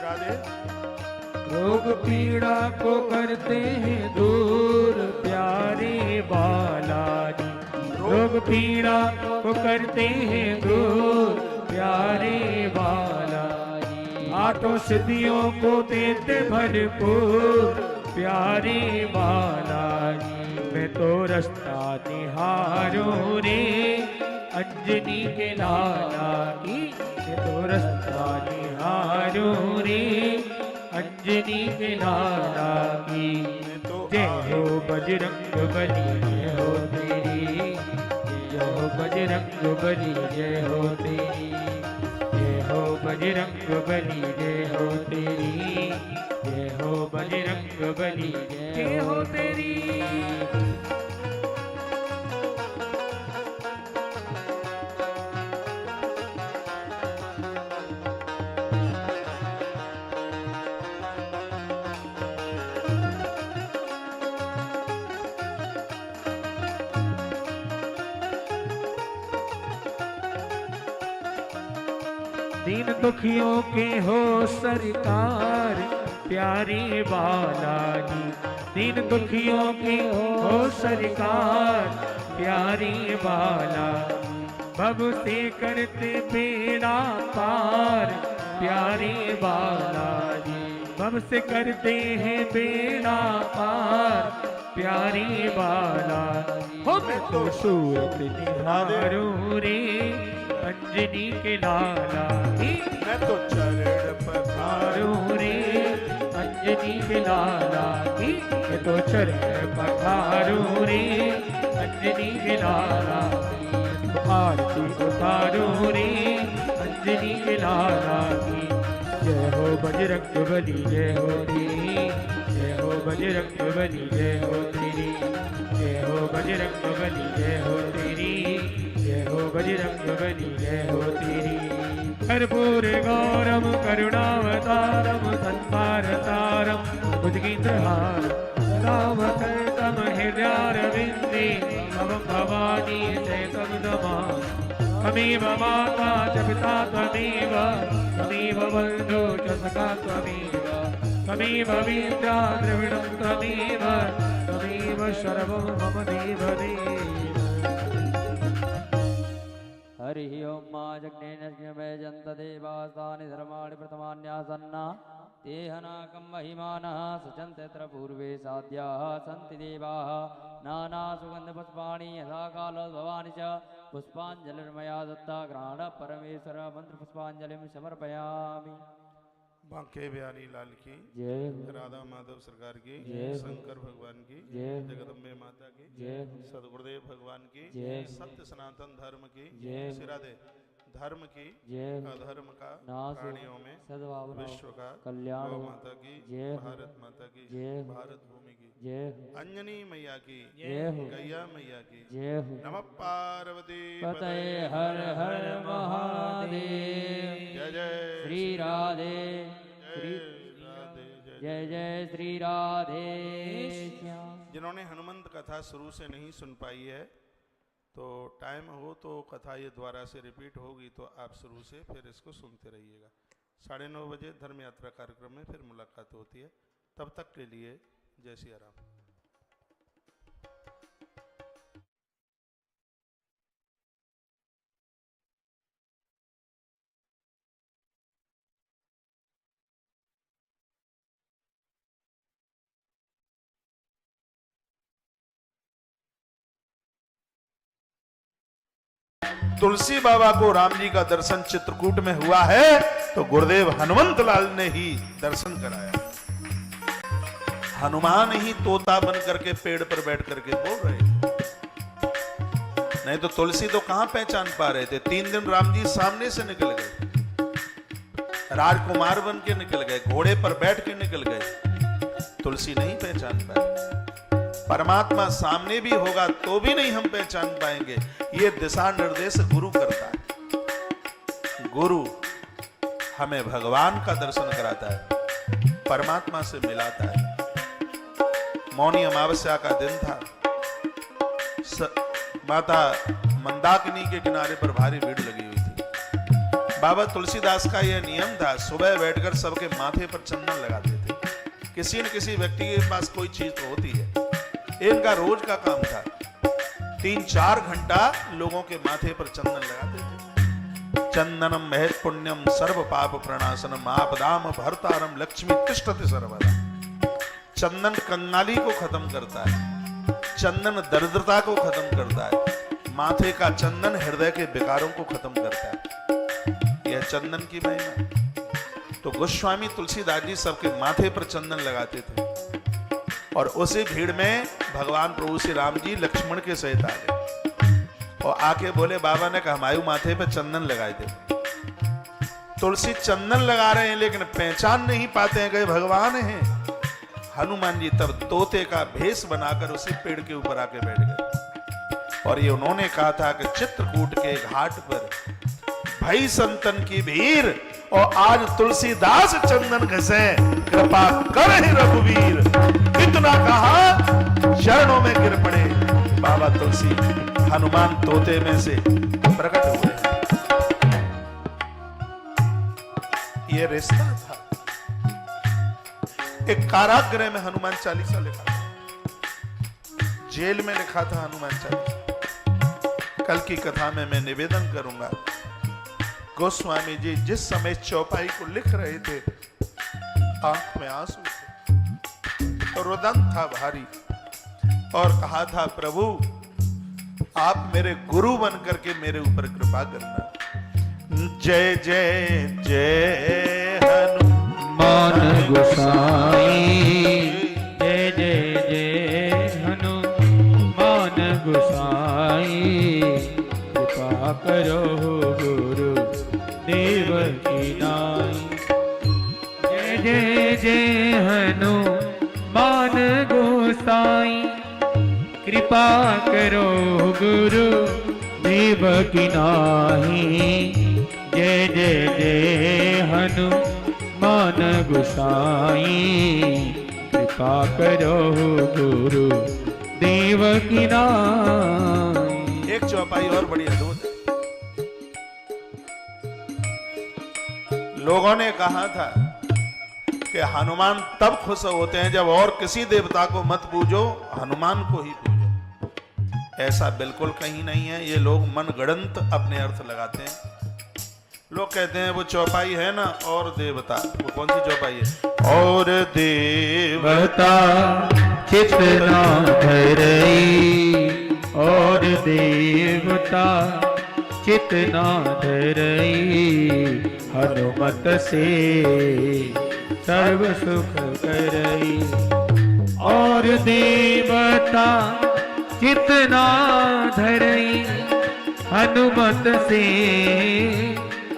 A: राधे
B: रोग पीड़ा को करते हैं दूर प्यारे बालाजी, रोग पीड़ा को करते हैं दूर प्यारे बालाजी, आठों सिद्धियों को देते भरपूर प्यारे बालाजी। मैं तो रास्ता निहारूं रे अंजनी के लाला की, मैं तो रास्ता निहारूं रे अंजनी के लाला की। जय हो बजरंग बली जय हो तेरी, जय हो बजरंग बली जय हो तेरी, जय हो बजरंग बली जय हो तेरी, जय हो बजरंग बली जय हो तेरी। दीन दुखियों के हो सरकार प्यारे बालाजी, दीन दुखियों के हो सरकार प्यारे बालाजी। भव से करते बेड़ा पार प्यारे बालाजी, भव से करते हैं बेड़ा पार प्यारे बालाजी। हो मैं तो सूरत निहारूं रे अंजनी के लाला की,
A: मैं तो चरण पखारूं
B: रे अंजनी के लाला की, मैं तो चरण पखारूं रे अंजनी के लाला की। आरती उतारूं रे अंजनी के लाला की। जय हो बजरंग बली जय हो तेरी, जय हो बजरंग बली जय हो तेरी, जय हो बजरंग बली जय हो तेरी, जय हो बजरंग बली जय हो तेरी। कर्पूर गौरम करुणावतारम संसार सारम भुजगेन्द्रहारम रामकर्तम हृदयारविन्दे मम भवानी चैतं नमामि। त्वमेव माता च पिता त्वमेव, त्वमेव बन्धो च सखा त्वमेव, त्वमेव विद्या द्रविणं त्वमेव, वासुदेव सर्वं मम देवदेव।
C: हरि ओम मा जज्ञेनज्ञमे जन्त देवास्तानि धर्माणि प्रथमान्यासन्ना तेहनाकं महिमानः सचन्ते यत्र पूर्वे साध्याः सन्ति देवाः नानासुगन्धपुष्पाणि यथा कालोद्भवानि च पुष्पाञ्जलिर्मया दत्ता ग्रहण परमेश्वर मन्त्रपुष्पाञ्जलिं समर्पयामि।
A: बांके बिहारी लाल की
C: जय
A: राधा माधव सरकार की
C: जय
A: शंकर भगवान की
C: जय
A: जगदम्बे माता की
C: जय
A: सदगुरुदेव भगवान की
C: जय
A: सत्य सनातन धर्म की
C: जय
A: सिरादे धर्म की
C: जय
A: अधर्म का
C: नाश
A: प्राणियों में
C: सद्भावना
A: विश्व का
C: कल्याण
A: गौ माता की
C: जय
A: भारत माता की
C: जय
A: भारत भूमि की
C: जय
A: अंजनी मैया की
C: जय हो
A: गैया मैया की
C: जय हो
A: नमः पार्वती
C: पतये हर हर महादेव
A: जय जय
C: श्री राधे श्री
A: राधे
C: जय जय श्री राधे श्याम।
A: जिन्होंने हनुमंत कथा शुरू से नहीं सुन पाई है तो टाइम हो तो कथा ये दोबारा से रिपीट होगी तो आप शुरू से फिर इसको सुनते रहिएगा। 9:30 बजे धर्म यात्रा कार्यक्रम में फिर मुलाकात होती है। तब तक के लिए जय सिया राम। तुलसी बाबा को राम जी का दर्शन चित्रकूट में हुआ है तो गुरुदेव हनुमंत लाल ने ही दर्शन कराया। हनुमान ही तोता बन करके पेड़ पर बैठ करके बोल रहे थे, नहीं तो तुलसी तो कहां पहचान पा रहे थे। 3 दिन राम जी सामने से निकल गए, राजकुमार बन के निकल गए, घोड़े पर बैठ के निकल गए, तुलसी नहीं पहचान पाए। परमात्मा सामने भी होगा तो भी नहीं हम पहचान पाएंगे। ये दिशा निर्देश गुरु करता है। गुरु हमें भगवान का दर्शन कराता है, परमात्मा से मिलाता है। मौनी अमावस्या का दिन था, माता मंदाकिनी के किनारे पर भारी भीड़ लगी हुई थी। बाबा तुलसीदास का यह नियम था, सुबह बैठकर सबके माथे पर चंदन लगाते थे। किसी न किसी व्यक्ति के पास कोई चीज तो होती है, इनका रोज का काम था। 3-4 घंटा लोगों के माथे पर चंदन लगाते थे। चंदनम महत् पुण्यम सर्व पाप प्रणाशनम आपदाम भर्तारम लक्ष्मी तिष्ठति सर्वदा। चंदन कंगाली को खत्म करता है, चंदन दरिद्रता को खत्म करता है, माथे का चंदन हृदय के विकारों को खत्म करता है। यह चंदन की महिमा। तो गोस्वामी तुलसीदास जी सबके माथे पर चंदन लगाते थे और उसी भीड़ में भगवान प्रभु श्री राम जी लक्ष्मण के सहित आ गए और आके बोले, बाबा ने कहा हमारे माथे पे चंदन लगाए थे। तुलसी चंदन लगा रहे हैं लेकिन पहचान नहीं पाते हैं कि भगवान हैं। हनुमान जी तब तोते का भेष बनाकर उसी पेड़ के ऊपर आके बैठ गए और ये उन्होंने कहा था कि चित्रकूट के घाट पर भई संतन की भीड़ और आज तुलसीदास चंदन घसे, कृपा कर हे रघुवीर। इतना कहा चरणों में गिर पड़े। बाबा तुलसी हनुमान तोते में से प्रकट हुए। ये रिश्ता था। एक कारागृह में हनुमान चालीसा लिखा था, जेल में लिखा था हनुमान चालीसा। कल की कथा में मैं निवेदन करूंगा, गोस्वामी जी जिस समय चौपाई को लिख रहे थे आंख में आंसू थे, रुदन था भारी और कहा था, प्रभु आप मेरे गुरु बन करके मेरे ऊपर कृपा करना। जय जय जय हनुमान
B: गोसाई, जय जय जय हनुमान गोसाई, कृपा करो गुरु देव की नाई। जय जय जय हनुमान गोसाई, कृपा करो गुरु देव की नाई। जय जय जय हनुमान गोसाई, कृपा करो गुरु देव की नाई।
A: एक चौपाई और बड़ी अद्भुत है। लोगों ने कहा था कि हनुमान तब खुश होते हैं जब और किसी देवता को मत पूजो, हनुमान को ही पूजो। ऐसा बिल्कुल कहीं नहीं है। ये लोग मनगढ़ंत अपने अर्थ लगाते हैं। लोग कहते हैं वो चौपाई है ना, और देवता, वो कौन सी चौपाई है? और देवता
B: चितना धरई, और देवता चितना धरई, हनुमत से सर्व सुख करई। और देवता चितना धरई, हनुमत से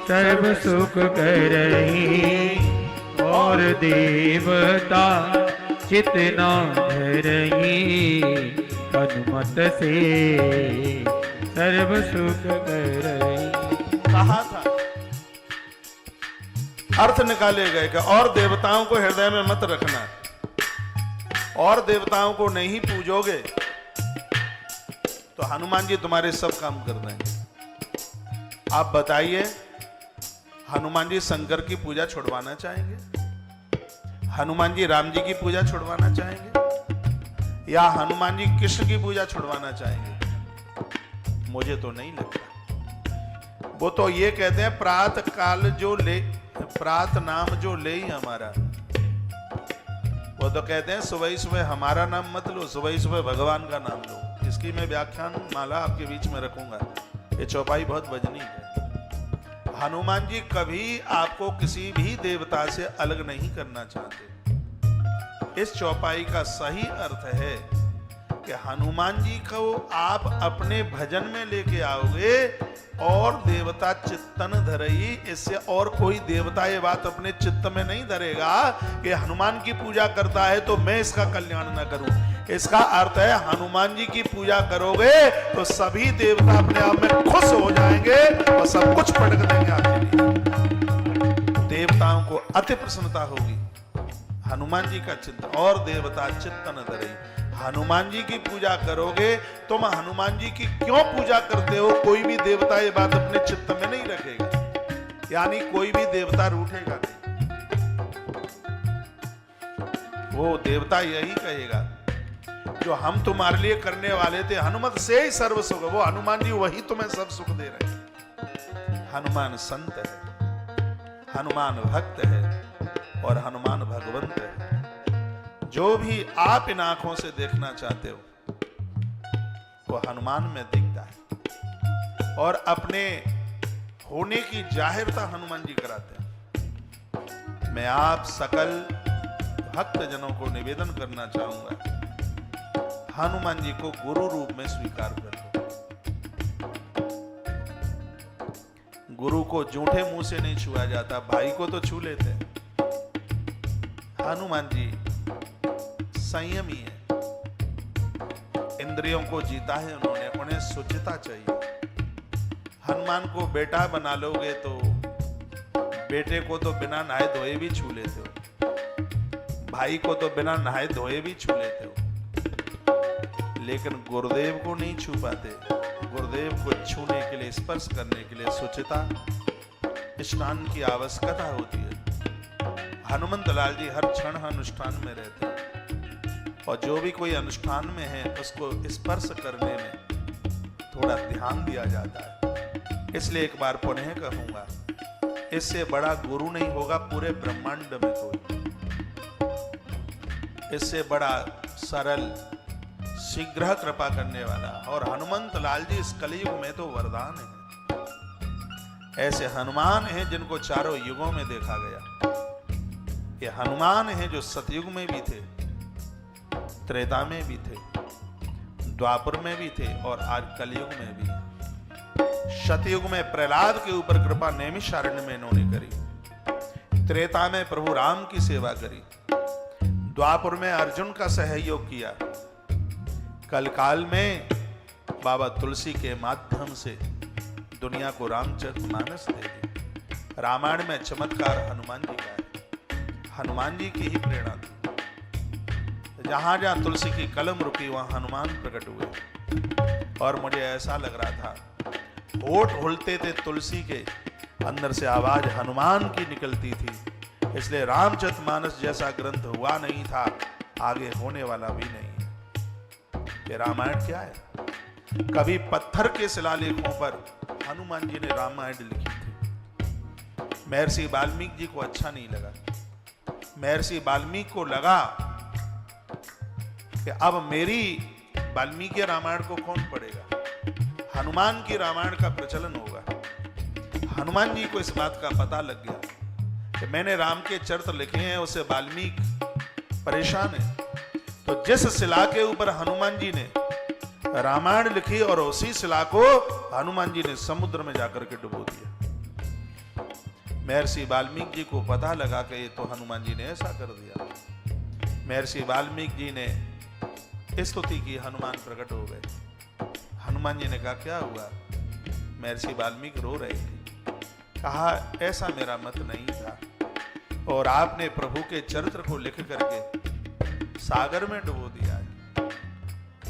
B: सर्व सुख करई। और देवता चितना धरई, हनुमत से सर्व सुख करई।
A: कहा था, अर्थ निकाले गए कि और देवताओं को हृदय में मत रखना, और देवताओं को नहीं पूजोगे तो हनुमान जी तुम्हारे सब काम कर देंगे। आप बताइए, हनुमान जी शंकर की पूजा छुड़वाना चाहेंगे? हनुमान जी राम जी की पूजा छुड़वाना चाहेंगे? या हनुमान जी कृष्ण की पूजा छुड़वाना चाहेंगे? मुझे तो नहीं लगता। वो तो ये कहते हैं प्रातः काल जो ले, प्रात नाम जो ले ही हमारा। वो तो कहते हैं सुबह सुबह हमारा नाम मत लो, सुबह सुबह भगवान का नाम लो। इसकी मैं व्याख्यान माला आपके बीच में रखूंगा। ये चौपाई बहुत वजनी है। हनुमान जी कभी आपको किसी भी देवता से अलग नहीं करना चाहते। इस चौपाई का सही अर्थ है कि हनुमान जी को आप अपने भजन में लेके आओगे, और देवता चित्तन धरई। इससे और कोई देवता ये बात अपने चित्त में नहीं धरेगा कि हनुमान की पूजा करता है तो मैं इसका कल्याण न करूं। इसका अर्थ है हनुमान जी की पूजा करोगे तो सभी देवता अपने आप में खुश हो जाएंगे और सब कुछ पटक देंगे आपके लिए। देवताओं को अति प्रसन्नता होगी हनुमान जी का चिंतन। और देवता चित्तन धरई, हनुमान जी की पूजा करोगे। तुम हनुमान जी की क्यों पूजा करते हो? कोई भी देवता ये बात अपने चित्त में नहीं रखेगा, यानी कोई भी देवता रूठेगा नहीं। वो देवता यही कहेगा जो हम तुम्हारे लिए करने वाले थे, हनुमत से ही सर्व सुख। वो हनुमान जी वही तुम्हें सब सुख दे रहे हैं। हनुमान संत है, हनुमान भक्त है, और हनुमान भगवंत है। जो भी आप इन आंखों से देखना चाहते हो वो हनुमान में दिखता है, और अपने होने की जाहिरता हनुमान जी कराते हैं। मैं आप सकल भक्त जनों को निवेदन करना चाहूंगा, हनुमान जी को गुरु रूप में स्वीकार कर लो। गुरु को जूठे मुंह से नहीं छुआ जाता, भाई को तो छू लेते हैं। हनुमान जी संयमी है, इंद्रियों को जीता है उन्होंने, उन्हें शुचिता चाहिए। हनुमान को बेटा बना लोगे तो बेटे को तो बिना नहाए धोए भी छू लेते हो, भाई को तो बिना नहाए धोए भी छू लेते हो, लेकिन गुरुदेव को नहीं छू पाते। गुरुदेव को छूने के लिए, स्पर्श करने के लिए शुचिता, स्नान की आवश्यकता होती है। हनुमंत लाल जी हर क्षण अनुष्ठान में रहते हैं, और जो भी कोई अनुष्ठान में है उसको स्पर्श करने में थोड़ा ध्यान दिया जाता है। इसलिए एक बार पुनः कहूंगा, इससे बड़ा गुरु नहीं होगा पूरे ब्रह्मांड में कोई। इससे बड़ा सरल, शीघ्र कृपा करने वाला, और हनुमंत लाल जी इस कलयुग में तो वरदान है। ऐसे हनुमान हैं जिनको चारों युगों में देखा गया। ये हनुमान हैं जो सतयुग में भी थे, त्रेता में भी थे, द्वापर में भी थे, और आज कलयुग में भी। शतयुग में प्रहलाद के ऊपर कृपा नैमिषारण्य में इन्होंने करी, त्रेता में प्रभु राम की सेवा करी, द्वापर में अर्जुन का सहयोग किया, कलकाल में बाबा तुलसी के माध्यम से दुनिया को रामचरितमानस दे दी। रामायण में चमत्कार हनुमान जी का है, हनुमान जी की ही प्रेरणा थी। जहां जहां तुलसी की कलम रुकी वहां हनुमान प्रकट हुए। और मुझे ऐसा लग रहा था, होठ हुलते थे तुलसी के, अंदर से आवाज हनुमान की निकलती थी, इसलिए रामचरितमानस जैसा ग्रंथ हुआ नहीं था, आगे होने वाला भी नहीं है। कि रामायण क्या है? कभी पत्थर के शिलालेखों पर हनुमान जी ने रामायण लिखी थी। महर्षि वाल्मीकि जी को अच्छा नहीं लगा। महर्षि वाल्मीकि को लगा कि अब मेरी वाल्मीकि रामायण को कौन पढ़ेगा, हनुमान की रामायण का प्रचलन होगा। हनुमान जी को इस बात का पता लग गया कि मैंने राम के चरित्र लिखे हैं, उससे वाल्मीकि परेशान है। तो जिस शिला के ऊपर हनुमान जी ने रामायण लिखी और उसी शिला को हनुमान जी ने समुद्र में जाकर के डुबो दिया। महर्षि वाल्मीकि जी को पता लगा कि ये तो हनुमान जी ने ऐसा कर दिया। महर्षि वाल्मीकि जी ने स्तुति की, हनुमान प्रकट हो गए। हनुमान जी ने कहा क्या हुआ? महर्षि वाल्मीकि रो रहे थे। कहा ऐसा मेरा मत नहीं था, और आपने प्रभु के चरित्र को लिख करके सागर में डुबो दिया है,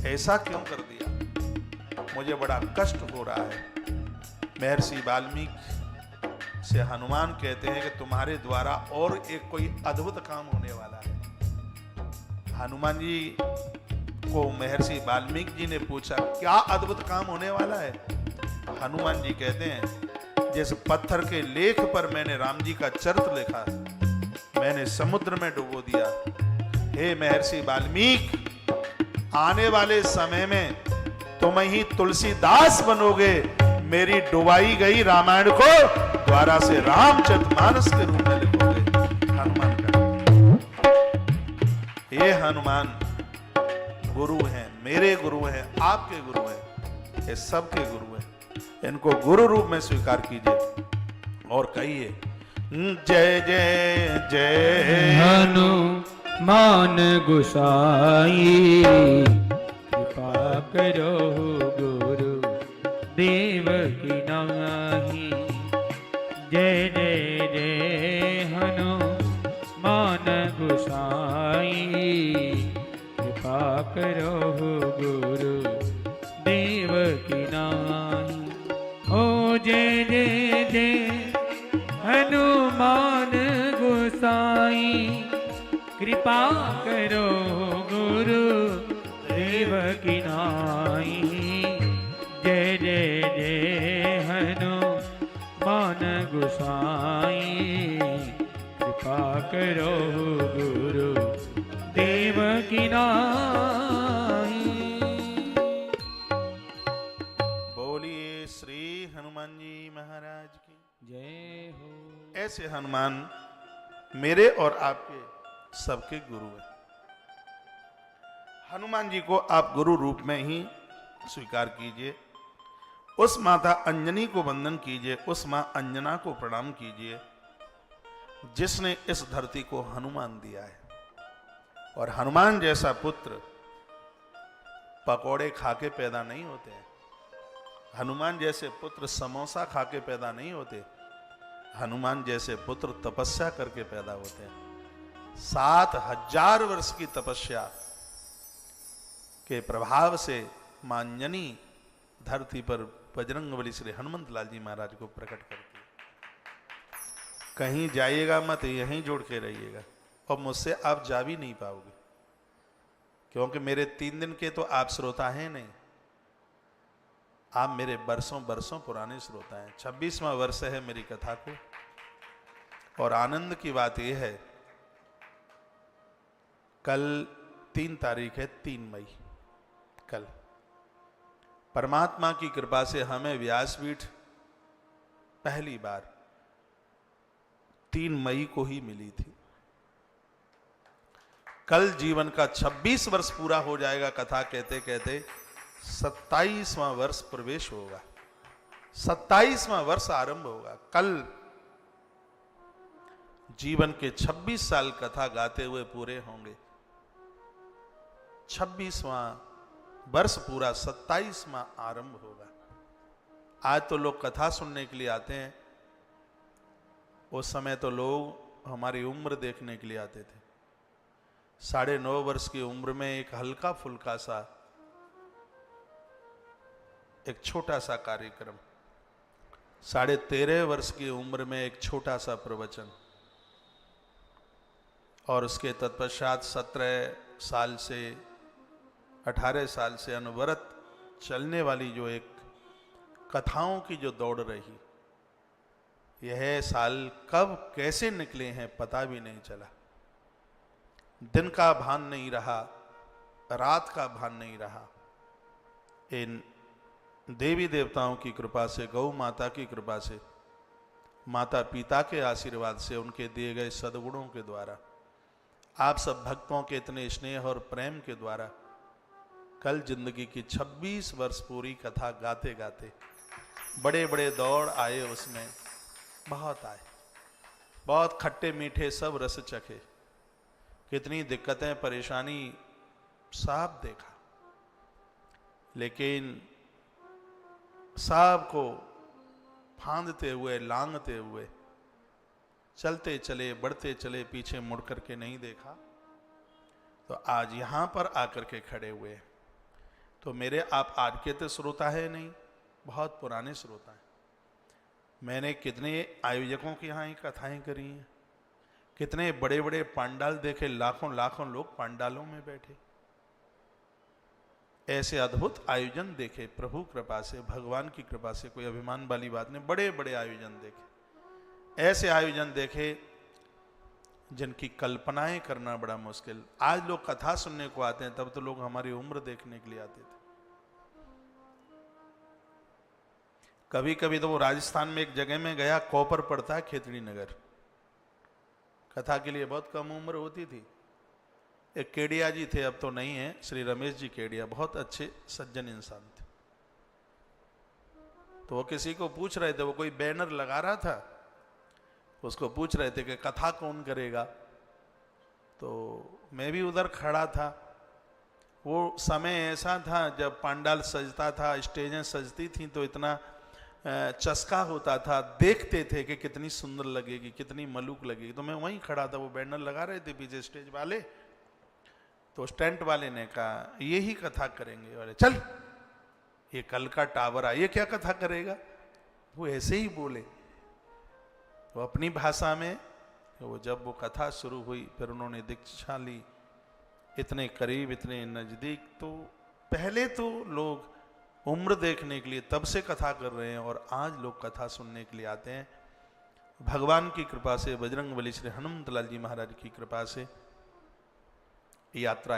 A: ऐसा क्यों कर दिया? मुझे बड़ा कष्ट हो रहा है। महर्षि वाल्मीकि से हनुमान कहते हैं कि तुम्हारे द्वारा और एक कोई अद्भुत काम होने वाला है। हनुमान जी को महर्षि वाल्मीकि जी ने पूछा क्या अद्भुत काम होने वाला है? हनुमान जी कहते हैं जिस पत्थर के लेख पर मैंने राम जी का चरित्र लिखा, मैंने समुद्र में डुबो दिया। हे महर्षि वाल्मीकि, आने वाले समय में तुम ही तुलसीदास बनोगे। मेरी डुबाई गई रामायण को द्वारा से रामचरितमानस के रूप में लिखोगे। हनुमान का ये हनुमान गुरु हैं, मेरे गुरु हैं, आपके गुरु हैं, ये सबके गुरु हैं। इनको गुरु रूप में स्वीकार कीजिए और कहिए जय जय जय
B: हनुमान गोसाई, कृपा करो गुरु देव की नाही। जय जय जय हनुमान गोसाई, कृपा करो गुरु देव की नाही। ओ जय जय जय हनुमान गोसाई, कृपा करो गुरु देव की नाई। जय जय जय हनुमान गोसाई, कृपा करो गुरु देव की नाई।
A: बोलिए श्री हनुमान जी महाराज की
B: जय हो।
A: ऐसे हनुमान मेरे और आपके सबके गुरु हैं। हनुमान जी को आप गुरु रूप में ही स्वीकार कीजिए। उस माता अंजनी को वंदन कीजिए, उस मां अंजना को प्रणाम कीजिए जिसने इस धरती को हनुमान दिया है। और हनुमान जैसा पुत्र पकौड़े खा के पैदा नहीं होते हैं। हनुमान जैसे पुत्र समोसा खा के पैदा नहीं होते। हनुमान जैसे पुत्र तपस्या करके पैदा होते हैं। 7000 वर्ष की तपस्या के प्रभाव से मां अंजनी धरती पर बजरंगबली श्री हनुमंत लाल जी महाराज को प्रकट करती है। कहीं जाइएगा मत, यहीं जोड़ के रहिएगा और मुझसे आप जा भी नहीं पाओगे, क्योंकि मेरे 3 दिन के तो आप श्रोता हैं नहीं, आप मेरे बरसों बरसों पुराने श्रोता हैं। 26वां वर्ष है मेरी कथा को। और आनंद की बात यह है, कल 3 तारीख है, 3 मई। कल परमात्मा की कृपा से हमें व्यासपीठ पहली बार 3 मई को ही मिली थी। कल जीवन का 26 वर्ष पूरा हो जाएगा। कथा कहते कहते 27वां वर्ष प्रवेश होगा, 27वां वर्ष आरंभ होगा। कल जीवन के 26 साल कथा गाते हुए पूरे होंगे। 26वां वर्ष पूरा, 27वां आरंभ होगा। आज तो लोग कथा सुनने के लिए आते हैं, उस समय तो लोग हमारी उम्र देखने के लिए आते थे। 9.5 वर्ष की उम्र में एक हल्का फुल्का सा एक छोटा सा कार्यक्रम, 13.5 वर्ष की उम्र में एक छोटा सा प्रवचन, और उसके तत्पश्चात 17 साल से 18 साल से अनवरत चलने वाली जो एक कथाओं की जो दौड़ रही, यह साल कब कैसे निकले हैं पता भी नहीं चला। दिन का भान नहीं रहा, रात का भान नहीं रहा। इन देवी देवताओं की कृपा से, गौ माता की कृपा से, माता पिता के आशीर्वाद से, उनके दिए गए सद्गुणों के द्वारा, आप सब भक्तों के इतने स्नेह और प्रेम के द्वारा कल जिंदगी की 26 वर्ष पूरी कथा गाते गाते बड़े बड़े दौड़ आए, उसमें बहुत आए, बहुत खट्टे मीठे सब रस चखे, कितनी दिक्कतें परेशानी सब देखा, लेकिन सब को फांदते हुए लांघते हुए चलते चले, बढ़ते चले, पीछे मुड़ करके नहीं देखा। तो आज यहां पर आकर के खड़े हुए। तो मेरे आप आज के तो श्रोता है नहीं, बहुत पुराने श्रोता हैं। मैंने कितने आयोजकों की यहाँ कथाएं करी हैं, कितने बड़े बड़े पंडाल देखे, लाखों लाखों लोग पंडालों में बैठे, ऐसे अद्भुत आयोजन देखे प्रभु कृपा से, भगवान की कृपा से। कोई अभिमान वाली बात नहीं, बड़े बड़े आयोजन देखे, ऐसे आयोजन देखे जिनकी कल्पनाएं करना बड़ा मुश्किल। आज लोग कथा सुनने को आते हैं, तब तो लोग हमारी उम्र देखने के लिए आते थे। कभी कभी तो वो राजस्थान में एक जगह में गया, कोपर पड़ता है खेतड़ी नगर, कथा के लिए बहुत कम उम्र होती थी। एक केडिया जी थे, अब तो नहीं है, श्री रमेश जी केडिया, बहुत अच्छे सज्जन इंसान थे। तो वो किसी को पूछ रहे थे, वो कोई बैनर लगा रहा था, उसको पूछ रहे थे कि कथा कौन करेगा। तो मैं भी उधर खड़ा था। वो समय ऐसा था जब पंडाल सजता था, स्टेजें सजती थी, तो इतना चस्का होता था, देखते थे कि कितनी सुंदर लगेगी, कितनी मलूक लगेगी। तो मैं वहीं खड़ा था, वो बैनर लगा रहे थे पीछे स्टेज वाले। तो स्टैंड वाले ने कहा यही कथा करेंगे। अरे चल, ये कल का टावर आ, ये क्या कथा करेगा। वो ऐसे ही बोले, वो अपनी भाषा में। वो जब वो कथा शुरू हुई, फिर उन्होंने दीक्षा ली, इतने करीब, इतने नजदीक। तो पहले तो लोग उम्र देखने के लिए तब से कथा कर रहे हैं, और आज लोग कथा सुनने के लिए आते हैं। भगवान की कृपा से, बजरंगबली श्री हनुमत लाल जी महाराज की कृपा से यात्रा